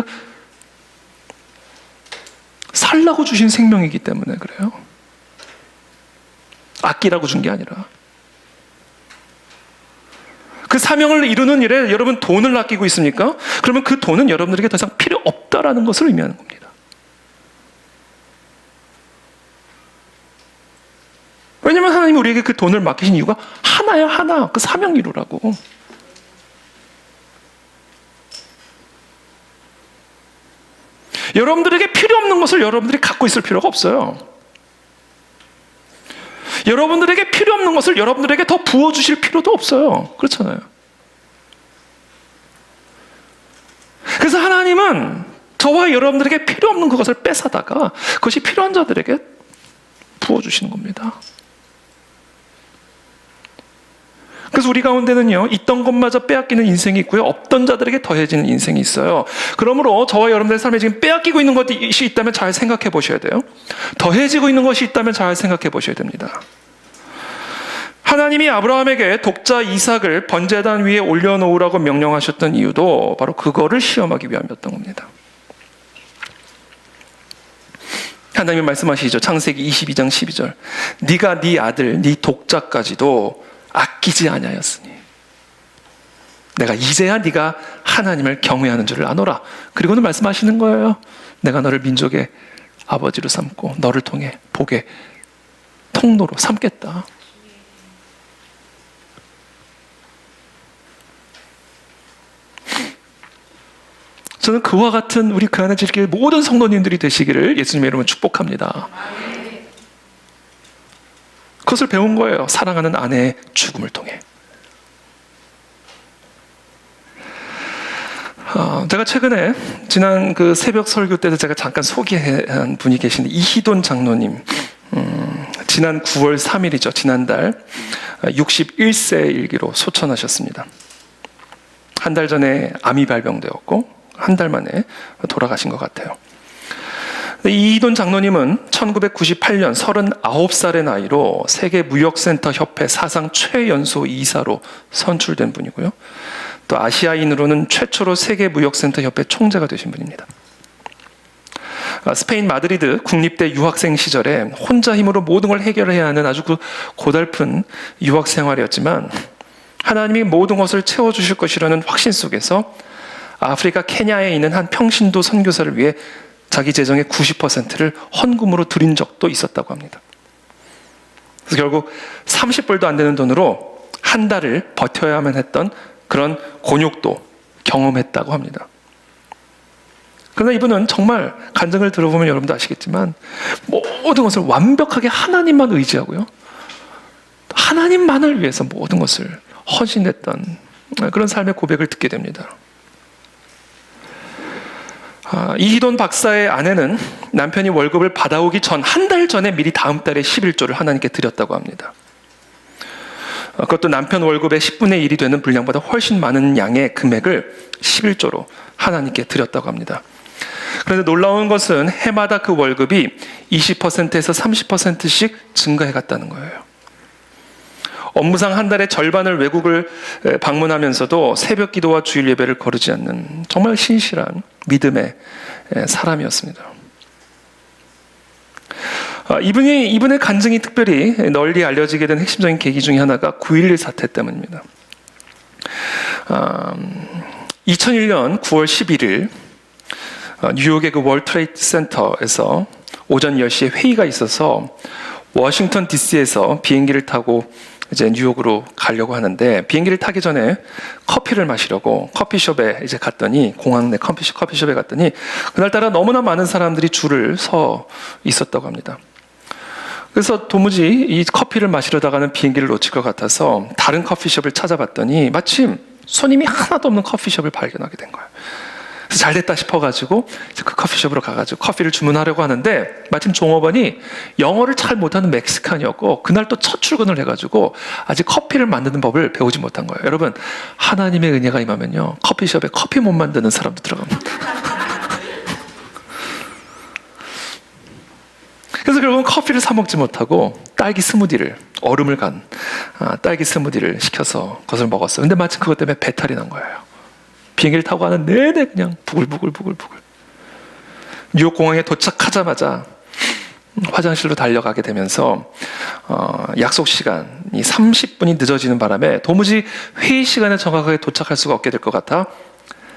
살라고 주신 생명이기 때문에 그래요. 아끼라고 준 게 아니라. 그 사명을 이루는 일에 여러분 돈을 아끼고 있습니까? 그러면 그 돈은 여러분들에게 더 이상 필요 없다라는 것을 의미하는 겁니다. 왜냐하면 하나님이 우리에게 그 돈을 맡기신 이유가 하나야, 하나. 그 사명 이루라고. 여러분들에게 필요 없는 것을 여러분들이 갖고 있을 필요가 없어요. 여러분들에게 필요 없는 것을 여러분들에게 더 부어주실 필요도 없어요. 그렇잖아요. 그래서 하나님은 저와 여러분들에게 필요 없는 그것을 뺏어다가 그것이 필요한 자들에게 부어주시는 겁니다. 그래서 우리 가운데는요, 있던 것마저 빼앗기는 인생이 있고요, 없던 자들에게 더해지는 인생이 있어요. 그러므로 저와 여러분들의 삶에 지금 빼앗기고 있는 것이 있다면 잘 생각해 보셔야 돼요. 더해지고 있는 것이 있다면 잘 생각해 보셔야 됩니다. 하나님이 아브라함에게 독자 이삭을 번제단 위에 올려놓으라고 명령하셨던 이유도 바로 그거를 시험하기 위함이었던 겁니다. 하나님이 말씀하시죠. 창세기 22장 12절. 네가 네 아들, 네 독자까지도 아끼지 아니하였으니 내가 이제야 네가 하나님을 경외하는 줄을 아노라. 그리고는 말씀하시는 거예요. 내가 너를 민족의 아버지로 삼고 너를 통해 복의 통로로 삼겠다. 저는 그와 같은 우리 그 안에 지킬 모든 성도님들이 되시기를 예수님의 이름으로 축복합니다. 그것을 배운 거예요. 사랑하는 아내의 죽음을 통해. 제가 최근에 지난 그 새벽 설교 때도 제가 잠깐 소개한 분이 계신데 이희돈 장로님, 지난 9월 3일이죠. 지난달 61세 일기로 소천하셨습니다. 한 달 전에 암이 발병되었고 한 달 만에 돌아가신 것 같아요. 이희돈 장로님은 1998년 39살의 나이로 세계무역센터 협회 사상 최연소 이사로 선출된 분이고요. 또 아시아인으로는 최초로 세계무역센터 협회 총재가 되신 분입니다. 스페인 마드리드 국립대 유학생 시절에 혼자 힘으로 모든 걸 해결해야 하는 아주 그 고달픈 유학 생활이었지만 하나님이 모든 것을 채워주실 것이라는 확신 속에서 아프리카 케냐에 있는 한 평신도 선교사를 위해 자기 재정의 90%를 헌금으로 드린 적도 있었다고 합니다. 그래서 결국 30불도 안 되는 돈으로 한 달을 버텨야만 했던 그런 곤욕도 경험했다고 합니다. 그러나 이분은 정말 간증을 들어보면 여러분도 아시겠지만 모든 것을 완벽하게 하나님만 의지하고요, 하나님만을 위해서 모든 것을 헌신했던 그런 삶의 고백을 듣게 됩니다. 이희돈 박사의 아내는 남편이 월급을 받아오기 전 한 달 전에 미리 다음 달에 11조를 하나님께 드렸다고 합니다. 그것도 남편 월급의 10분의 1이 되는 분량보다 훨씬 많은 양의 금액을 11조로 하나님께 드렸다고 합니다. 그런데 놀라운 것은 해마다 그 월급이 20%에서 30%씩 증가해 갔다는 거예요. 업무상 한 달의 절반을 외국을 방문하면서도 새벽 기도와 주일 예배를 거르지 않는 정말 신실한 믿음의 사람이었습니다. 이분의 간증이 특별히 널리 알려지게 된 핵심적인 계기 중에 하나가 9.11 사태 때문입니다. 2001년 9월 11일 뉴욕의 그 월드 트레이드 센터에서 오전 10시에 회의가 있어서 워싱턴 DC에서 비행기를 타고 이제 뉴욕으로 가려고 하는데 비행기를 타기 전에 커피를 마시려고 커피숍에 이제 갔더니 공항 내 커피숍에 갔더니 그날따라 너무나 많은 사람들이 줄을 서 있었다고 합니다. 그래서 도무지 이 커피를 마시려다가는 비행기를 놓칠 것 같아서 다른 커피숍을 찾아봤더니 마침 손님이 하나도 없는 커피숍을 발견하게 된 거예요. 그래서 잘 됐다 싶어가지고 그 커피숍으로 가가지고 커피를 주문하려고 하는데 마침 종업원이 영어를 잘 못하는 멕시칸이었고 그날 또 첫 출근을 해가지고 아직 커피를 만드는 법을 배우지 못한 거예요. 여러분, 하나님의 은혜가 임하면요, 커피숍에 커피 못 만드는 사람도 들어갑니다. 그래서 결국은 커피를 사 먹지 못하고 딸기 스무디를, 얼음을 간 딸기 스무디를 시켜서 그것을 먹었어요. 근데 마침 그것 때문에 배탈이 난 거예요. 비행기를 타고 가는 내내 그냥 부글부글. 뉴욕 공항에 도착하자마자 화장실로 달려가게 되면서 약속 시간이 30분이 늦어지는 바람에 도무지 회의 시간에 정확하게 도착할 수가 없게 될 것 같아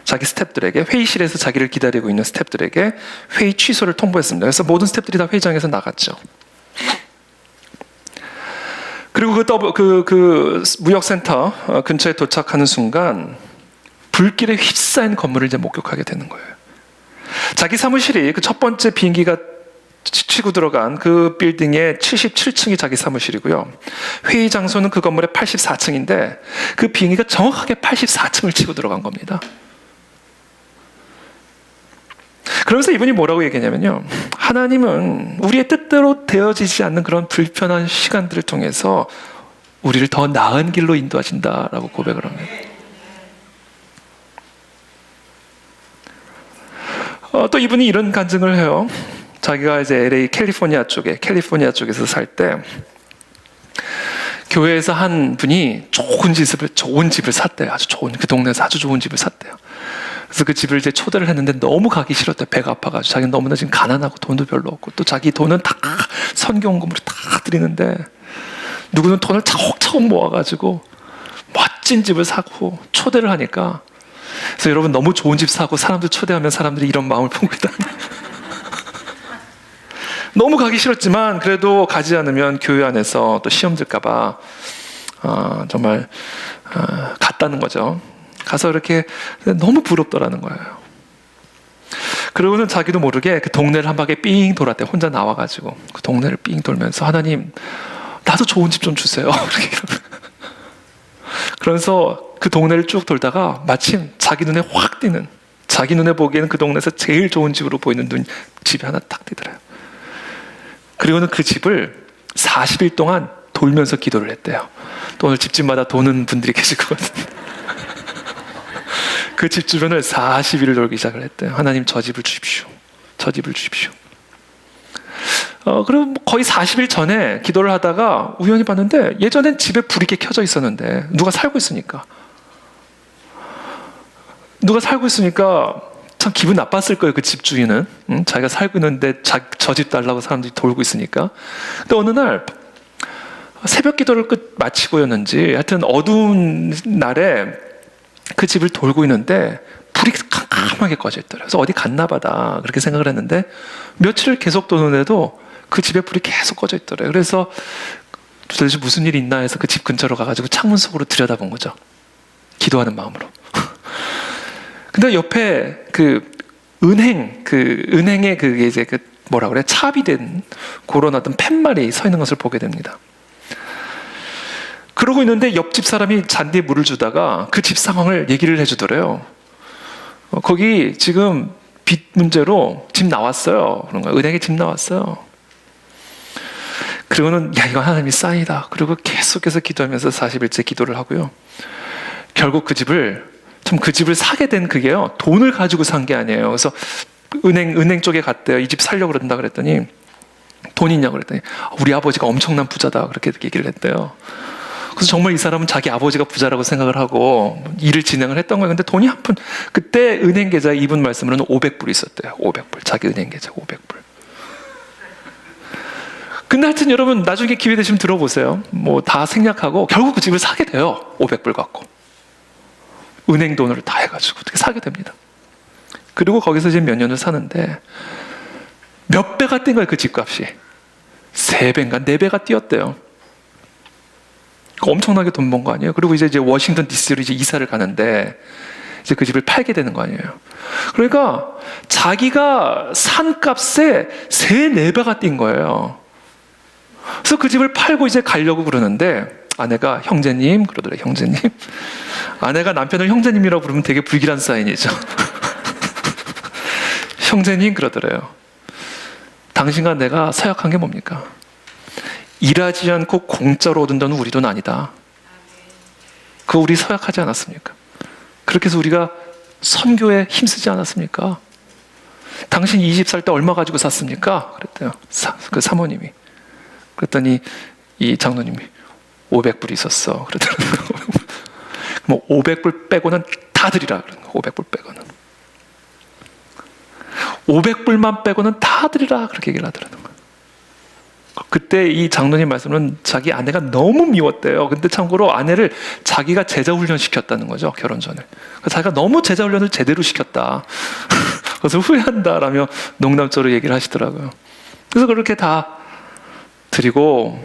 자기 스태프들에게, 회의실에서 자기를 기다리고 있는 스태프들에게 회의 취소를 통보했습니다. 그래서 모든 스태프들이 다 회의장에서 나갔죠. 그리고 그 무역센터 근처에 도착하는 순간 불길에 휩싸인 건물을 이제 목격하게 되는 거예요. 자기 사무실이 그 첫 번째 비행기가 치고 들어간 그 빌딩의 77층이 자기 사무실이고요. 회의 장소는 그 건물의 84층인데 그 비행기가 정확하게 84층을 치고 들어간 겁니다. 그러면서 이분이 뭐라고 얘기했냐면요. 하나님은 우리의 뜻대로 되어지지 않는 그런 불편한 시간들을 통해서 우리를 더 나은 길로 인도하신다라고 고백을 합니다. 또 이분이 이런 간증을 해요. 자기가 이제 LA 캘리포니아 쪽에서 살 때 교회에서 한 분이 좋은 집을 샀대요. 아주 좋은, 그 동네에서 아주 좋은 집을 샀대요. 그래서 그 집을 이제 초대를 했는데 너무 가기 싫었대. 배가 아파가지고. 자기는 너무나 지금 가난하고 돈도 별로 없고 또 자기 돈은 다 선교원금으로 다 드리는데 누구는 돈을 차곡차곡 모아가지고 멋진 집을 사고 초대를 하니까, 그래서 여러분 너무 좋은 집 사고 사람들 초대하면 사람들이 이런 마음을 품고 있다. 너무 가기 싫었지만 그래도 가지 않으면 교회 안에서 또 시험 들까봐 정말 갔다는 거죠. 가서 이렇게 너무 부럽더라는 거예요. 그러고는 자기도 모르게 그 동네를 한 바퀴 삥 돌았대. 혼자 나와가지고 그 동네를 삥 돌면서 하나님 나도 좋은 집 좀 주세요. 그러면서 그 동네를 쭉 돌다가 마침 자기 눈에 확 띄는, 자기 눈에 보기에는 그 동네에서 제일 좋은 집으로 보이는 집이 하나 딱 띄더래요. 그리고는 그 집을 40일 동안 돌면서 기도를 했대요. 또 오늘 집집마다 도는 분들이 계실 것 같은데 그 집 주변을 40일을 돌기 시작을 했대요. 하나님 저 집을 주십시오. 저 집을 주십시오. 그리고 거의 40일 전에 기도를 하다가 우연히 봤는데 예전엔 집에 불이 이렇게 켜져 있었는데 누가 살고 있으니까 참 기분 나빴을 거예요. 그 집주인은. 자기가 살고 있는데 저 집 달라고 사람들이 돌고 있으니까. 근데 어느 날 새벽 기도를 마치고였는지 하여튼 어두운 날에 그 집을 돌고 있는데 불이 캄캄하게 꺼져 있더래요. 그래서 어디 갔나 보다 그렇게 생각을 했는데 며칠을 계속 도는데도 그 집에 불이 계속 꺼져 있더래요. 그래서 도대체 무슨 일이 있나 해서 그 집 근처로 가가지고 창문 속으로 들여다본 거죠. 기도하는 마음으로. 근데 옆에 은행에 그게 이제 뭐라 그래? 차비 된 그런 어떤 팻말이 서 있는 것을 보게 됩니다. 그러고 있는데 옆집 사람이 잔디에 물을 주다가 그 집 상황을 얘기를 해주더래요. 거기 지금 빚 문제로 집 나왔어요. 그런 거예요. 은행에 집 나왔어요. 그리고는 야, 이거 하나님이 사인이다. 그리고 계속해서 기도하면서 40일째 기도를 하고요. 결국 그 집을 사게 된 그게요. 돈을 가지고 산 게 아니에요. 그래서 은행 쪽에 갔대요. 이 집 살려고 그런다 그랬더니 돈 있냐고 그랬더니 우리 아버지가 엄청난 부자다. 그렇게 얘기를 했대요. 그래서 정말 이 사람은 자기 아버지가 부자라고 생각을 하고 일을 진행을 했던 거예요. 근데 돈이 한 푼, 그때 은행 계좌에 이분 말씀으로는 500불이 있었대요. 500불. 자기 은행 계좌 500불. 근데 하여튼 여러분 나중에 기회 되시면 들어보세요. 뭐 다 생략하고 결국 그 집을 사게 돼요. 500불 갖고. 은행 돈으로 다 해가지고 어떻게 사게 됩니다. 그리고 거기서 이제 몇 년을 사는데 몇 배가 뛴 거예요. 그 집값이 3배인가 4배가 뛰었대요. 엄청나게 돈 번 거 아니에요. 그리고 이제 워싱턴 DC로 이제 이사를 가는데 이제 그 집을 팔게 되는 거 아니에요. 그러니까 자기가 산 값에 3-4배가 뛴 거예요. 그래서 그 집을 팔고 이제 가려고 그러는데 아내가 형제님 그러더래. 형제님. 아내가 남편을 형제님이라고 부르면 되게 불길한 사인이죠. 형제님 그러더래요. 당신과 내가 서약한 게 뭡니까? 일하지 않고 공짜로 얻은 돈은 우리 돈 아니다. 그거 우리 서약하지 않았습니까? 그렇게 해서 우리가 선교에 힘쓰지 않았습니까? 당신 이 집 살 때 얼마 가지고 샀습니까? 그랬대요. 그 사모님이. 그랬더니 이 장로님이 500불 있었어. 그러더라고요. 뭐 500불 빼고는 다 드리라. 500불 빼고는. 500불만 빼고는 다 드리라. 그렇게 얘기를 하더라고요. 그때 이 장로님 말씀은 자기 아내가 너무 미웠대요. 근데 참고로 아내를 자기가 제자 훈련시켰다는 거죠. 결혼 전에. 자기가 너무 제자 훈련을 제대로 시켰다. 그래서 후회한다라며 농담적으로 얘기를 하시더라고요. 그래서 그렇게 다 드리고,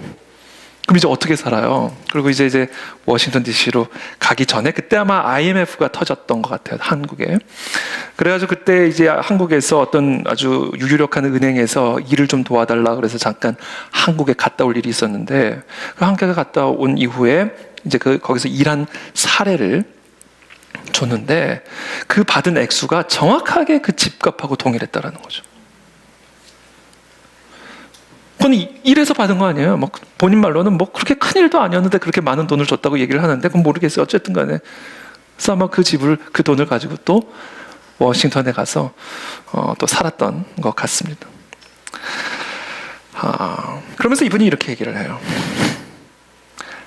그럼 이제 어떻게 살아요? 그리고 이제 워싱턴 DC로 가기 전에, 그때 아마 IMF가 터졌던 것 같아요, 한국에. 그래가지고 그때 이제 한국에서 어떤 아주 유력한 은행에서 일을 좀 도와달라 그래서 잠깐 한국에 갔다 올 일이 있었는데, 그 한국에 갔다 온 이후에 이제 거기서 일한 사례를 줬는데, 그 받은 액수가 정확하게 그 집값하고 동일했다라는 거죠. 그건 일해서 받은 거 아니에요. 뭐 본인 말로는 뭐 그렇게 큰 일도 아니었는데 그렇게 많은 돈을 줬다고 얘기를 하는데, 그건 모르겠어요. 어쨌든 간에. 그래서 아마 그 돈을 가지고 또 워싱턴에 가서 또 살았던 것 같습니다. 그러면서 이분이 이렇게 얘기를 해요.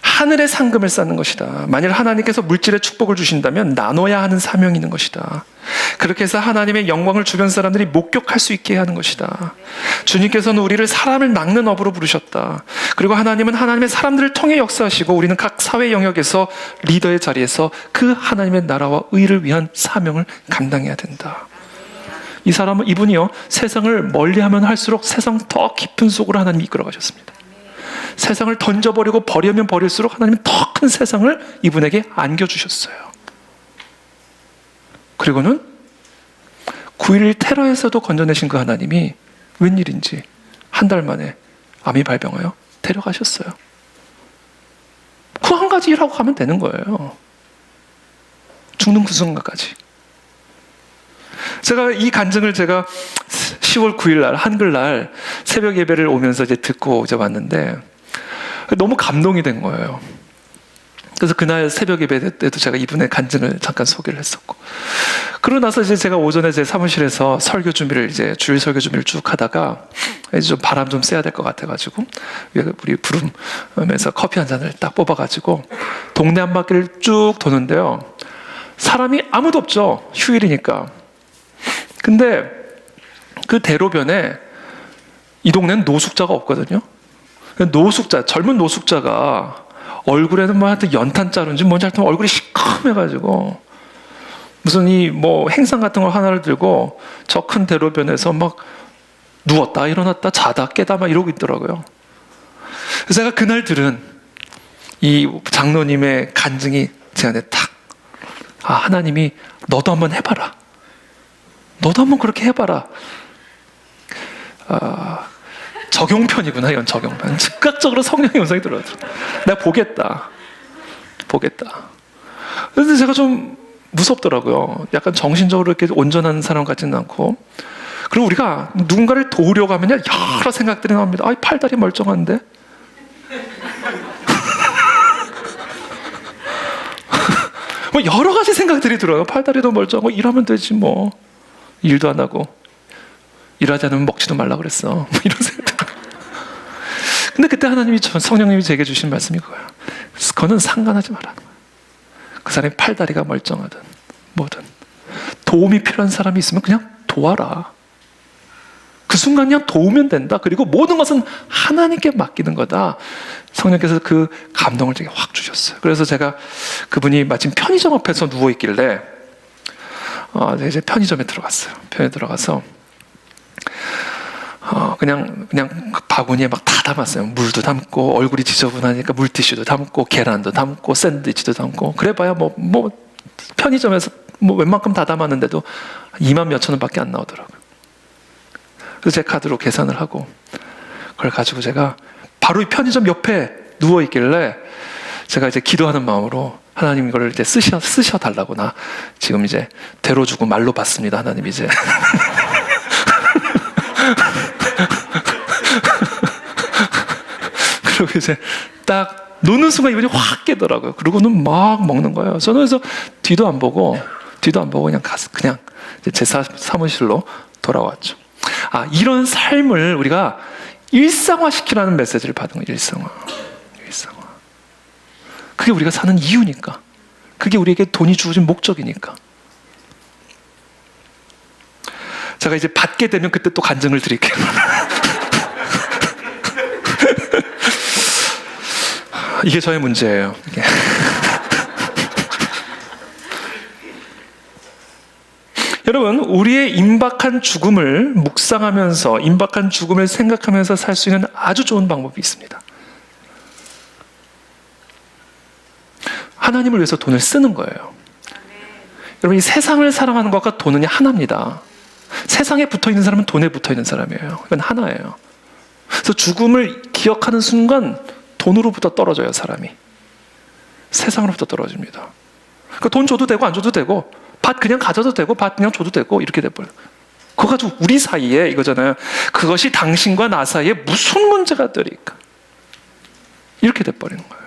하늘의 상금을 쌓는 것이다. 만일 하나님께서 물질의 축복을 주신다면 나눠야 하는 사명이 있는 것이다. 그렇게 해서 하나님의 영광을 주변 사람들이 목격할 수 있게 하는 것이다. 주님께서는 우리를 사람을 낚는 업으로 부르셨다. 그리고 하나님은 하나님의 사람들을 통해 역사하시고, 우리는 각 사회 영역에서 리더의 자리에서 그 하나님의 나라와 의를 위한 사명을 감당해야 된다. 이분이요, 세상을 멀리하면 할수록 세상 더 깊은 속으로 하나님이 이끌어 가셨습니다. 세상을 던져버리고 버리면 버릴수록 하나님은 더 큰 세상을 이분에게 안겨주셨어요. 그리고는 9.11 테러에서도 건져내신 그 하나님이 웬일인지 한 달 만에 암이 발병하여 데려가셨어요. 그 한 가지 일하고 가면 되는 거예요. 죽는 그 순간까지. 제가 이 간증을 10월 9일 날, 한글날 새벽 예배를 오면서 이제 듣고 이제 왔는데, 너무 감동이 된 거예요. 그래서 그날 새벽 예배 때도 제가 이분의 간증을 잠깐 소개를 했었고, 그러고 나서 이제 제가 오전에 제 사무실에서 설교 준비를, 이제 주일 설교 준비를 쭉 하다가 이제 좀 바람 좀 쐬야 될 것 같아가지고 우리 부르면서 커피 한 잔을 딱 뽑아가지고 동네 한 바퀴를 쭉 도는데요, 사람이 아무도 없죠. 휴일이니까. 근데 그 대로변에, 이 동네는 노숙자가 없거든요. 젊은 노숙자가 얼굴에는 뭐 하여튼 연탄 자루인지 뭔지 하여튼 얼굴이 시커매가지고 무슨 행상 같은 걸 하나를 들고 저 큰 대로변에서 막 누웠다 일어났다 자다 깨다 막 이러고 있더라고요. 그래서 제가 그날 들은 이 장로님의 간증이 제 안에 탁, 하나님이 너도 한번 해봐라. 너도 한번 그렇게 해봐라. 적용편이구나, 이건 적용편. 즉각적으로 성령의 음성이 들어왔죠. 내가 보겠다. 그런데 제가 좀 무섭더라고요. 약간 정신적으로 이렇게 온전한 사람 같지는 않고. 그리고 우리가 누군가를 도우려고 하면요, 여러 생각들이 나옵니다. 팔다리 멀쩡한데? 뭐 여러 가지 생각들이 들어요. 팔다리도 멀쩡하고 일하면 되지 뭐. 일도 안 하고. 일하지 않으면 먹지도 말라 그랬어. 뭐 이런 생각. 근데 그때 성령님이 제게 주신 말씀이 그거예요. 그거는 상관하지 말라는 거예요. 그 사람이 팔다리가 멀쩡하든 뭐든 도움이 필요한 사람이 있으면 그냥 도와라. 그 순간 그냥 도우면 된다. 그리고 모든 것은 하나님께 맡기는 거다. 성령께서 그 감동을 제게 확 주셨어요. 그래서 제가 그분이 마침 편의점 앞에서 누워 있길래 이제 편의점에 들어갔어요. 편의점에 들어가서 그냥 바구니에 막 다 담았어요. 물도 담고, 얼굴이 지저분하니까 물티슈도 담고, 계란도 담고, 샌드위치도 담고. 그래봐야 뭐 편의점에서 웬만큼 다 담았는데도 2만 몇천 원밖에 안 나오더라고요. 그래서 제 카드로 계산을 하고, 그걸 가지고 제가 바로 이 편의점 옆에 누워 있길래 제가 이제 기도하는 마음으로, 하나님 이걸 이제 쓰셔 달라고, 나 지금 이제 대로 주고 말로 받습니다. 하나님 이제. 그리고 이제 딱 노는 순간 이분이 확 깨더라고요. 그러고는 막 먹는 거예요. 저는 그래서 뒤도 안 보고 그냥 제 사무실로 돌아왔죠. 이런 삶을 우리가 일상화시키라는 메시지를 받은 거예요. 일상화. 그게 우리가 사는 이유니까. 그게 우리에게 돈이 주어진 목적이니까. 제가 이제 받게 되면 그때 또 간증을 드릴게요. 이게 저의 문제예요. 이게. 여러분, 우리의 임박한 죽음을 묵상하면서, 임박한 죽음을 생각하면서 살 수 있는 아주 좋은 방법이 있습니다. 하나님을 위해서 돈을 쓰는 거예요. 여러분, 이 세상을 사랑하는 것과 돈은 하나입니다. 세상에 붙어있는 사람은 돈에 붙어있는 사람이에요. 이건 하나예요. 그래서 죽음을 기억하는 순간 돈으로부터 떨어져요, 사람이. 세상으로부터 떨어집니다. 그러니까 돈 줘도 되고 안 줘도 되고, 밭 그냥 가져도 되고 밭 그냥 줘도 되고, 이렇게 돼버려요. 그거 가지고 우리 사이에 이거잖아요. 그것이 당신과 나 사이에 무슨 문제가 될까? 이렇게 돼버리는 거예요.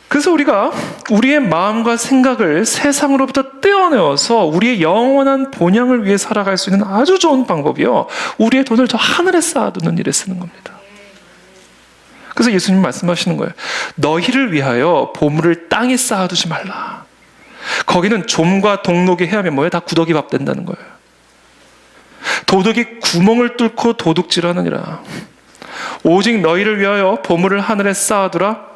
그래서 우리가 우리의 마음과 생각을 세상으로부터 떼어내어서 우리의 영원한 본향을 위해 살아갈 수 있는 아주 좋은 방법이요, 우리의 돈을 저 하늘에 쌓아두는 일에 쓰는 겁니다. 그래서 예수님 말씀하시는 거예요. 너희를 위하여 보물을 땅에 쌓아두지 말라. 거기는 좀과 동록이 헤하면 뭐예요? 다 구더기밥 된다는 거예요. 도둑이 구멍을 뚫고 도둑질하느니라. 오직 너희를 위하여 보물을 하늘에 쌓아두라.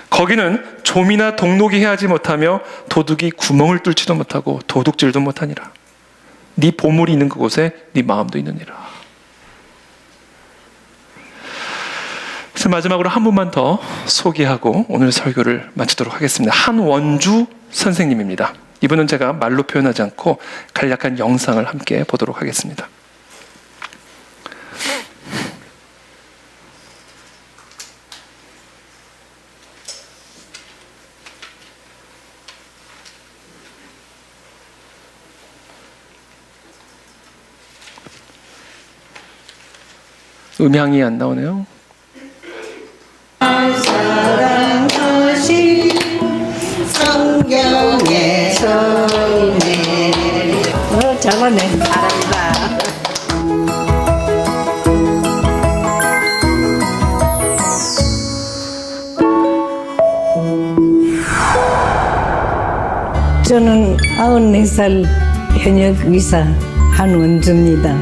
거기는 좀이나 동록이 헤하지 못하며 도둑이 구멍을 뚫지도 못하고 도둑질도 못하니라. 네 보물이 있는 그곳에 네 마음도 있느니라. 그래서 마지막으로 한 분만 더 소개하고 오늘 설교를 마치도록 하겠습니다. 한원주 선생님입니다. 이분은 제가 말로 표현하지 않고 간략한 영상을 함께 보도록 하겠습니다. 음향이 안 나오네요. 사랑하신 성경의 성례. 잘하네. 잘한다. 저는 94살 현역 의사 한원주입니다.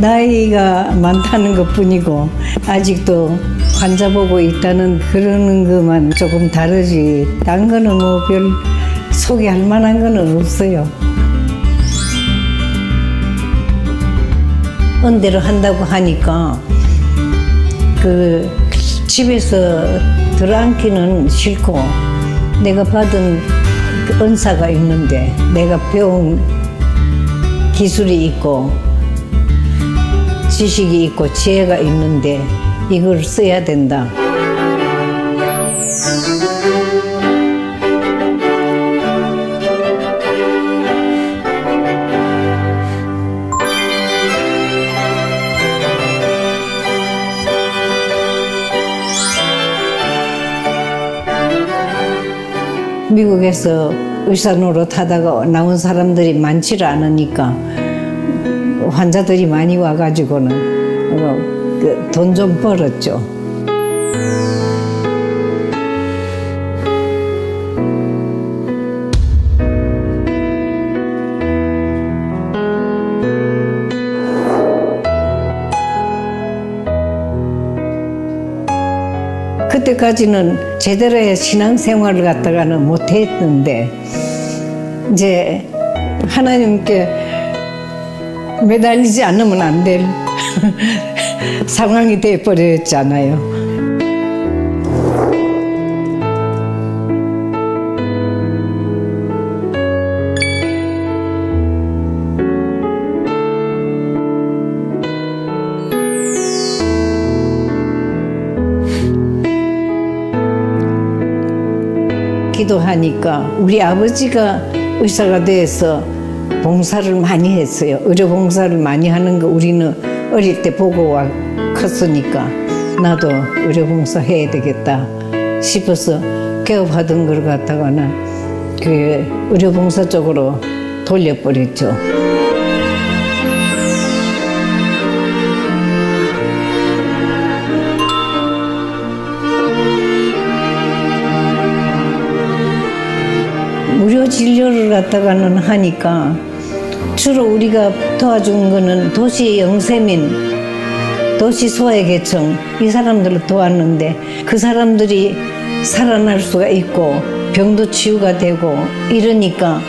나이가 많다는 것 뿐이고 아직도 환자 보고 있다는 그러는 것만 조금 다르지, 딴 거는 뭐 별 소개할 만한 거는 없어요. 언대로 한다고 하니까 그 집에서 들어앉기는 싫고, 내가 받은 그 은사가 있는데, 내가 배운 기술이 있고 지식이 있고 지혜가 있는데 이걸 써야 된다. 미국에서 의사 노릇하다가 나온 사람들이 많지를 않으니까 환자들이 많이 와가지고는 돈 좀 벌었죠. 그때까지는 제대로의 신앙생활을 갖다가는 못했는데, 이제 하나님께 매달리지 않으면 안 될 상황이 돼버렸잖아요. 기도하니까 우리 아버지가 의사가 돼서 봉사를 많이 했어요. 의료 봉사를 많이 하는 거 우리는 어릴 때 보고 컸으니까 나도 의료 봉사 해야 되겠다 싶어서 개업하던 걸 갖다가는 그 의료 봉사 쪽으로 돌려버렸죠. 무료 진료를 갖다가는 하니까 주로 우리가 도와준 거는 도시 영세민, 도시 소외계층 이 사람들을 도왔는데 그 사람들이 살아날 수가 있고 병도 치유가 되고 이러니까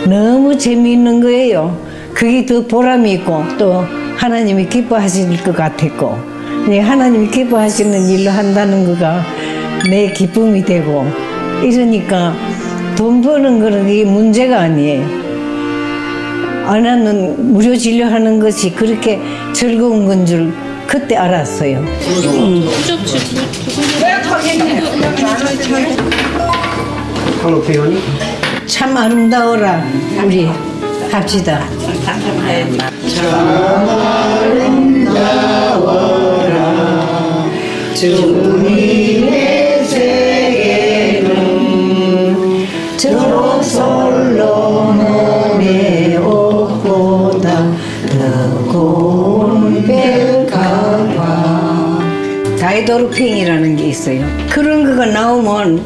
너무 재미있는 거예요. 그게 더 보람이 있고 또 하나님이 기뻐하실 것 같았고 하나님이 기뻐하시는 일로 한다는 거가 내 기쁨이 되고 이러니까 돈 버는 거는 이게 문제가 아니에요. 나는 무료 진료하는 것이 그렇게 즐거운 건 줄 그때 알았어요. 참 아름다워라 우리 합시다. 참 아름다워라 주님의 세계는 저 솔로 몸의 옷보다 더 고운 별가와 다이도르핑이라는 게 있어요. 그런 거가 나오면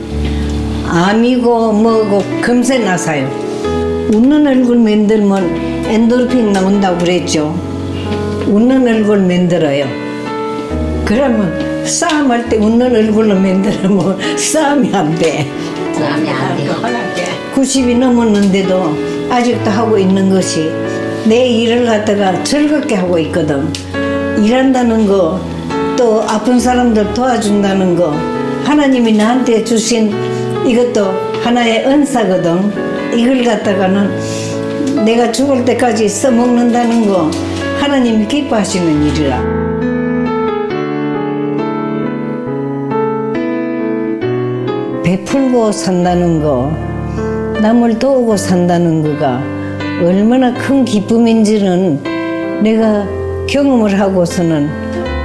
암이고 뭐고 금세 나사요. 웃는 얼굴 만들면 엔도르핀 나온다고 그랬죠. 웃는 얼굴 만들어요. 그러면 싸움할 때 웃는 얼굴로 만들면 싸움이 안 돼. 싸움이 안 돼. 90이 넘었는데도 아직도 하고 있는 것이 내 일을 갖다가 즐겁게 하고 있거든. 일한다는 거, 또 아픈 사람들 도와준다는 거, 하나님이 나한테 주신 이것도 하나의 은사거든. 이걸 갖다가는 내가 죽을 때까지 써먹는다는 거 하나님이 기뻐하시는 일이라. 베풀고 산다는 거, 남을 도우고 산다는 거가 얼마나 큰 기쁨인지는 내가 경험을 하고서는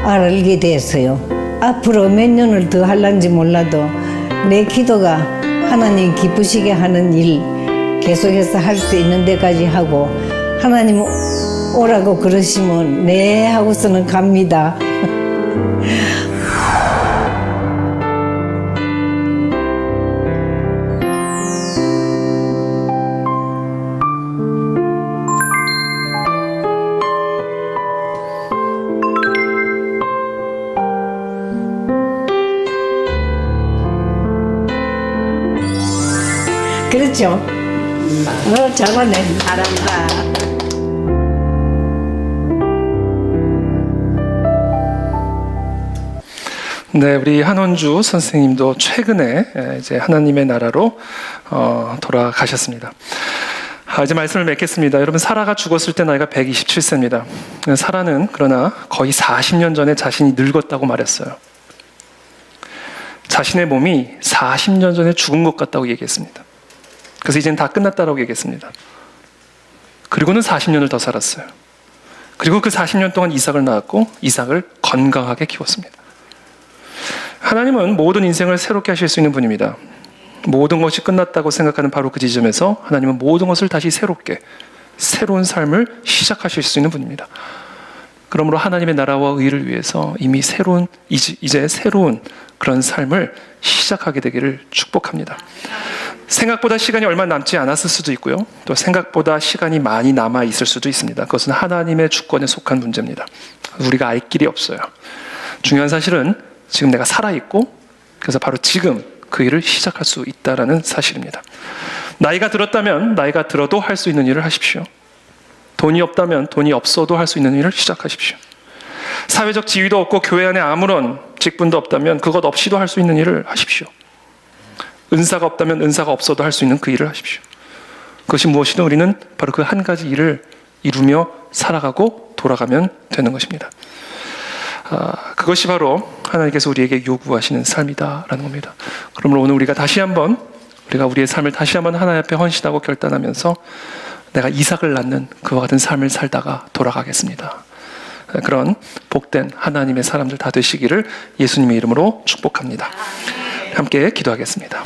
알게 됐어요. 앞으로 몇 년을 더 할란지 몰라도 내 기도가 하나님 기쁘시게 하는 일 계속해서 할 수 있는 데까지 하고 하나님 오라고 그러시면 네 하고서는 갑니다. 그렇죠? 잘하네. 잘한다. 네, 우리 한원주 선생님도 최근에 이제 하나님의 나라로 돌아가셨습니다. 이제 말씀을 맺겠습니다. 여러분, 사라가 죽었을 때 나이가 127세입니다. 사라는 그러나 거의 40년 전에 자신이 늙었다고 말했어요. 자신의 몸이 40년 전에 죽은 것 같다고 얘기했습니다. 그래서 이제는 다 끝났다라고 얘기했습니다. 그리고는 40년을 더 살았어요. 그리고 그 40년 동안 이삭을 낳았고 이삭을 건강하게 키웠습니다. 하나님은 모든 인생을 새롭게 하실 수 있는 분입니다. 모든 것이 끝났다고 생각하는 바로 그 지점에서 하나님은 모든 것을 다시 새롭게, 새로운 삶을 시작하실 수 있는 분입니다. 그러므로 하나님의 나라와 의를 위해서 이미 이제 새로운 그런 삶을 시작하게 되기를 축복합니다. 생각보다 시간이 얼마 남지 않았을 수도 있고요. 또 생각보다 시간이 많이 남아 있을 수도 있습니다. 그것은 하나님의 주권에 속한 문제입니다. 우리가 알 길이 없어요. 중요한 사실은 지금 내가 살아있고 그래서 바로 지금 그 일을 시작할 수 있다는 사실입니다. 나이가 들었다면 나이가 들어도 할 수 있는 일을 하십시오. 돈이 없다면 돈이 없어도 할 수 있는 일을 시작하십시오. 사회적 지위도 없고 교회 안에 아무런 직분도 없다면 그것 없이도 할 수 있는 일을 하십시오. 은사가 없다면 은사가 없어도 할 수 있는 그 일을 하십시오. 그것이 무엇이든 우리는 바로 그 한 가지 일을 이루며 살아가고 돌아가면 되는 것입니다. 그것이 바로 하나님께서 우리에게 요구하시는 삶이다라는 겁니다. 그러므로 오늘 우리가 우리의 삶을 다시 한번 하나님 앞에 헌신하고 결단하면서 내가 이삭을 낳는 그와 같은 삶을 살다가 돌아가겠습니다. 그런 복된 하나님의 사람들 다 되시기를 예수님의 이름으로 축복합니다. 함께 기도하겠습니다.